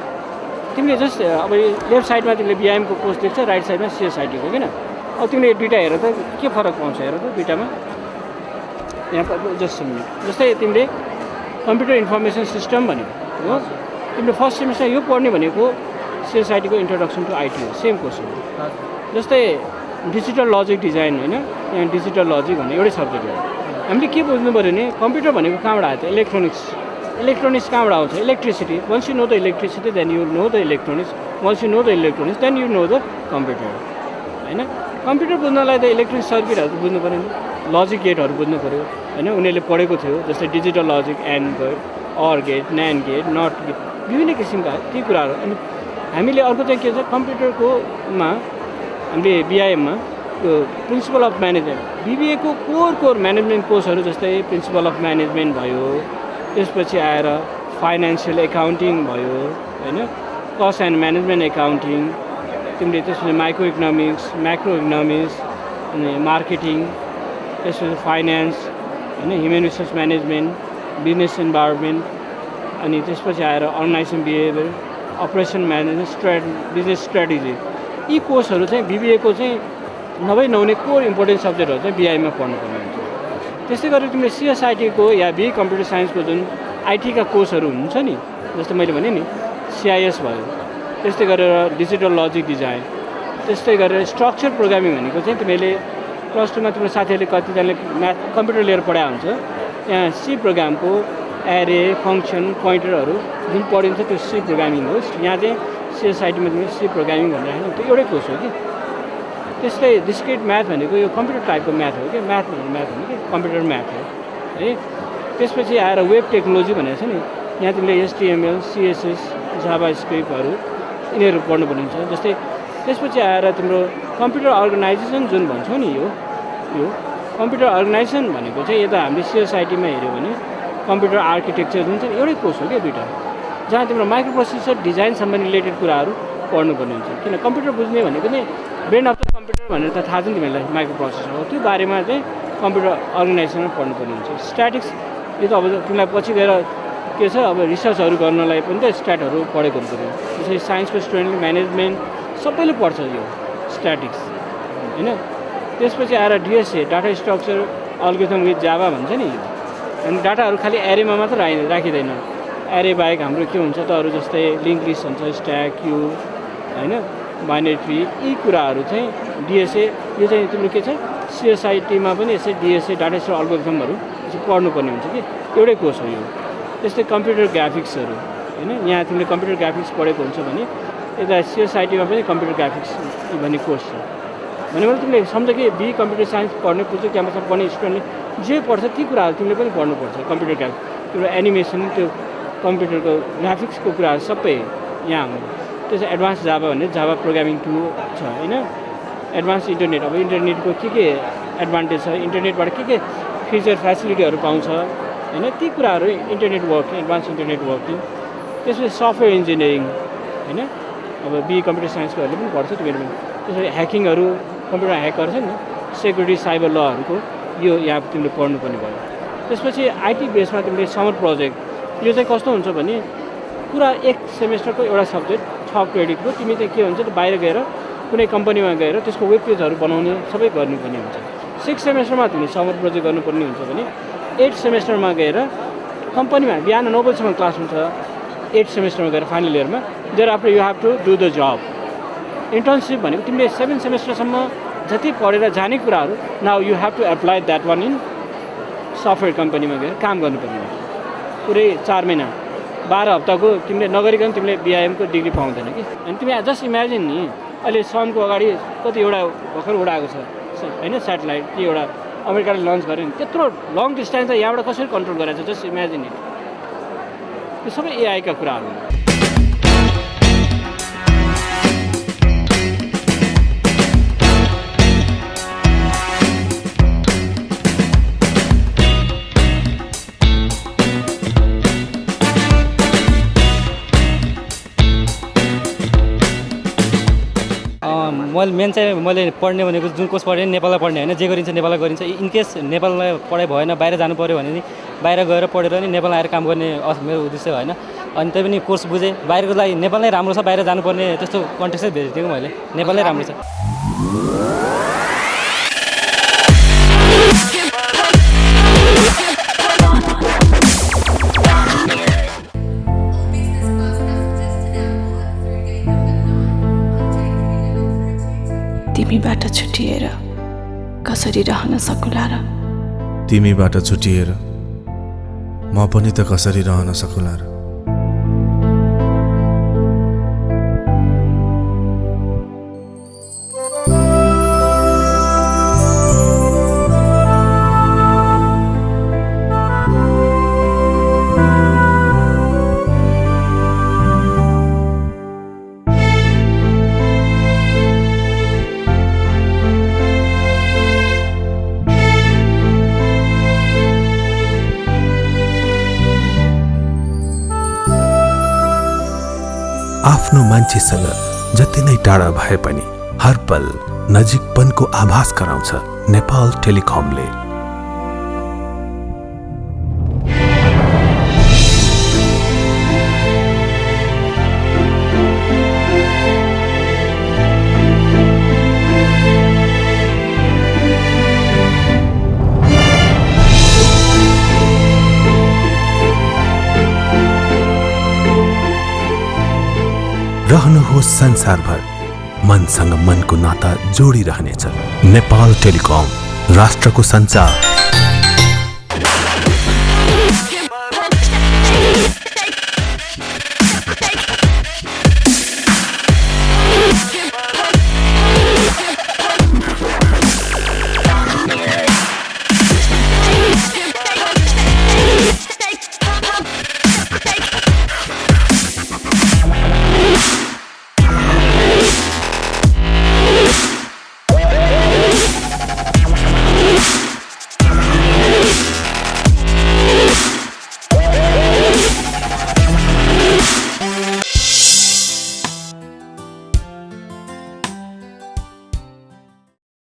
तिमीले जस्ट अब लेफ्ट साइडमा तिमीले बिआइएमको कोर्स देख्छ, राइट साइडमा सिएसआइटीको किन। अब तिमीले दुइटा हेर त के फरक पाउँछ हेर त दुइटामा। यहाँ जस्ट मिनट, जस्तै तिमीले कम्प्युटर इन्फर्मेसन सिस्टम भन्यो हो, तिमीले फर्स्ट सेमिस्टर यो पढ्ने भनेको सिएसआइटीको इन्ट्रोडक्सन टु आइटी हो, सेम कोर्स हो। जस्तै डिजिटल लजिक डिजाइन होइन, यहाँ डिजिटल लजिक भन्ने एउटै सब्जेक्ट हो। हामीले के बुझ्नु पऱ्यो भने कम्प्युटर भनेको कहाँबाट आयो त? इलेक्ट्रोनिक्स। इलेक्ट्रोनिक्स कहाँबाट आउँछ? Electricity. Once you know the electricity then you know the electronics, once you know the electronics then you know the computer होइन। कम्प्युटर बुझ्नलाई त इलेक्ट्रोनिक सर्किटहरू त बुझ्नु पऱ्यो नि, लजिक गेटहरू बुझ्नु पऱ्यो होइन। उनीहरूले पढेको थियो जस्तै digital logic, AND gate, OR gate, NAND gate, NOT gate, विभिन्न किसिमका ती कुराहरू। अनि हामीले अर्को चाहिँ के छ कम्प्युटरकोमा हामीले बिआइएममा त्यो प्रिन्सिपल अफ म्यानेजमेन्ट, बिबिएको कोर म्यानेजमेन्ट कोर्सहरू जस्तै प्रिन्सिपल अफ म्यानेजमेन्ट भयो, त्यसपछि आएर फाइनेन्सियल एकाउन्टिङ भयो होइन, कस्ट एन्ड म्यानेजमेन्ट एकाउन्टिङ, तिमीले त्यसपछि माइक्रो इकोनोमिक्स, म्याक्रो इकोनोमिक्स, अनि मार्केटिङ, त्यसपछि फाइनेन्स होइन, human resource management, business environment, अनि त्यसपछि आएर organisation behaviour, operation management, business strategy. यी कोर्सहरू चाहिँ बिबिएको चाहिँ नहुने कोर इम्पोर्टेन्ट सब्जेक्टहरू चाहिँ बिआइमा पढ्नुपर्ने हुन्छ। त्यस्तै गरेर तिमीले सिएसआइटीको या बिई कम्प्युटर साइन्सको जुन आइटीका कोर्सहरू हुन्छ नि, जस्तो मैले भने नि सिआइएस भयो, त्यस्तै गरेर डिजिटल लजिक डिजाइन, त्यस्तै गरेर स्ट्रक्चर प्रोग्रामिङ भनेको चाहिँ तिमीले प्लस टूमा तिम्रो साथीहरूले कतिजनाले म्याथ कम्प्युटर लिएर पढाएको हुन्छ, त्यहाँ सी प्रोग्रामको एरे, फङ्सन, पोइन्टरहरू जुन पढिन्छ त्यो सी प्रोग्रामिङ हो। यहाँ चाहिँ सिएसआइटीमा तिमीले सी प्रोग्रामिङ भनेर होइन, त्यो एउटै कोर्स हो कि। त्यस्तै डिस्क्रिट म्याथ भनेको यो कम्प्युटर टाइपको म्याथ हो कि, म्याथ हो कि कम्प्युटर म्याथ हो है। त्यसपछि आएर वेब टेक्नोलोजी भनेको छ नि, यहाँ तिमीले एचटिएमएल, सिएसएस, जाभा स्क्रिप्टहरू यिनीहरू पढ्नुपर्ने हुन्छ। जस्तै त्यसपछि आएर तिम्रो कम्प्युटर अर्गनाइजेसन जुन भन्छौँ नि, यो कम्प्युटर अर्गनाइजेसन भनेको चाहिँ यता हामीले सिएसआइटीमा हेऱ्यो भने कम्प्युटर आर्किटेक्चर जुन चाहिँ एउटै कोर्स हो क्या दुइटा, जहाँ तिम्रो माइक्रो प्रोसेसर डिजाइनसम्म रिलेटेड कुराहरू पढ्नुपर्ने हुन्छ। किन कम्प्युटर बुझ्ने भनेको चाहिँ ब्रेन अफ द कम्प्युटर भनेर त थाहा छ नि तिमीलाई, माइक्रो प्रोसेसर हो, त्यो बारेमा चाहिँ कम्प्युटर अर्गनाइजेसनमा पढ्नुपर्ने हुन्छ। स्ट्याटिक्स यो त अब तिमीलाई पछि गएर के छ अब रिसर्चहरू गर्नलाई पनि त स्ट्याटहरू पढेको हुन्छ। जस्तै साइन्सको स्टुडेन्टले म्यानेजमेन्ट सबैले पढ्छ यो स्ट्याटिक्स होइन। त्यसपछि आएर DSA, data structure algorithm with Java भन्छ नि, अनि डाटाहरू खालि एरेमा मात्र राखिँदैन, एरे बाहेक हाम्रो के हुन्छ त अरू जस्तै लिङ्क लिस्ट हुन्छ, स्ट्याक, क्यू होइन, बाइनरी ट्री, यी कुराहरू चाहिँ डिएसए यो चाहिँ तिम्रो के छ सिएसआइटीमा पनि यसै डिएसए डाटा स्ट्रक्चर अल्गोरिथमहरू चाहिँ पढ्नुपर्ने हुन्छ कि, एउटै कोर्स हो यो। त्यस्तै कम्प्युटर ग्राफिक्सहरू होइन, यहाँ तिमीले कम्प्युटर ग्राफिक्स पढेको हुन्छ भने यता सिएसआइटीमा पनि कम्प्युटर ग्राफिक्स भन्ने कोर्स छ। भनेपछि तिमीले सम्झ कि बिई कम्प्युटर साइन्स पढ्ने पुल्चोक क्याम्पसमा पढ्ने स्टुडेन्टले जे पढ्छ ती कुराहरू तिमीले पनि पढ्नुपर्छ। कम्प्युटर ग्राफिक्स, त्यो एनिमेसन, त्यो कम्प्युटरको ग्राफिक्सको कुराहरू सबै यहाँ आउँछ। त्यसो एडभान्स जाभा भन्ने जाभा प्रोग्रामिङ टु छ होइन। एडभान्स इन्टरनेट, अब इन्टरनेटको के एडभान्टेज छ, इन्टरनेटबाट के फिचर फेसिलिटीहरू पाउँछ होइन, ती कुराहरू internet working, advance internet working. त्यसपछि सफ्टवेयर इन्जिनियरिङ होइन, अब बिई कम्प्युटर साइन्सकोहरूले पनि पढ्छ तिमीहरू पनि। त्यसपछि ह्याकिङहरू, कम्प्युटर ह्याकहरू छ नि, सेक्युरिटी साइबर लहरू यो यहाँ तिमीले पढ्नुपर्ने भयो। त्यसपछि आइटी बेसमा तिमीले समर प्रोजेक्ट, यो चाहिँ कस्तो हुन्छ भने पुरा एक सेमेस्टरको एउटा सब्जेक्ट 6 क्रेडिटको, तिमी चाहिँ के हुन्छ त बाहिर गएर कुनै कम्पनीमा गएर त्यसको वेब पेजहरू बनाउने सबै गर्नुपर्ने हुन्छ। 6 सेमेस्टरमा तिमीले समर प्रोजेक्ट गर्नुपर्ने हुन्छ भने 8 सेमेस्टरमा गएर कम्पनीमा बिहान 9 बजीसम्म क्लास हुन्छ, 8 सेमेस्टरमा गएर final year thereafter you have to do the job. Internship भनेको तिमीले 7 सेमेस्टरसम्म जति पढेर जाने कुराहरू now you have to apply that one in software कम्पनीमा गएर काम गर्नुपर्ने हुन्छ। पुरै 4 महिना 12 हप्ताको तिमीले नगरिकन तिमीले बिआइएमको डिग्री पाउँदैन कि। अनि तिमी जस्ट इमेजिन नि, अहिले सनको अगाडि कति एउटा भर्खर उडाएको छ होइन सेटेलाइट, कि एउटा अमेरिकाले लन्च गर्यो नि, त्यत्रो लङ डिस्टेन्स यहाँबाट कसरी कन्ट्रोल गरेको छ, जस्ट इमेजिन इट। त्यो सबै एआईका कुराहरू हुन्। मेन चाहिँ मैले पढ्ने भनेको जुन कोर्स पढेँ नेपाललाई पढ्ने होइन, जे गरिन्छ नेपाललाई गरिन्छ। इनकेस नेपाललाई पढाइ भएन, बाहिर जानु पऱ्यो भने नि बाहिर गएर पढेर नि नेपाल आएर काम गर्ने मेरो उद्देश्य होइन। अनि त्यही पनि कोर्स बुझेँ, बाहिरको लागि नेपाल नै राम्रो छ, बाहिर जानुपर्ने त्यस्तो कन्टेक्सै भेटिदिएको मैले, नेपाल नै राम्रो छ। तिमीबाट छुटिएर कसरी रहन सकुला र? तिमीबाट छुटिएर म पनि त कसरी रहन सकुला र? आफ्नो मान्छेसँग जति नै टाढा भए पनि हर पल नजिकपनको आभास गराउँछ नेपाल टेलिकमले। रहनुहोस् संसारभर, मनसँग मनको नाता जोडिरहनेछ। नेपाल टेलिकम, राष्ट्रको सञ्चार।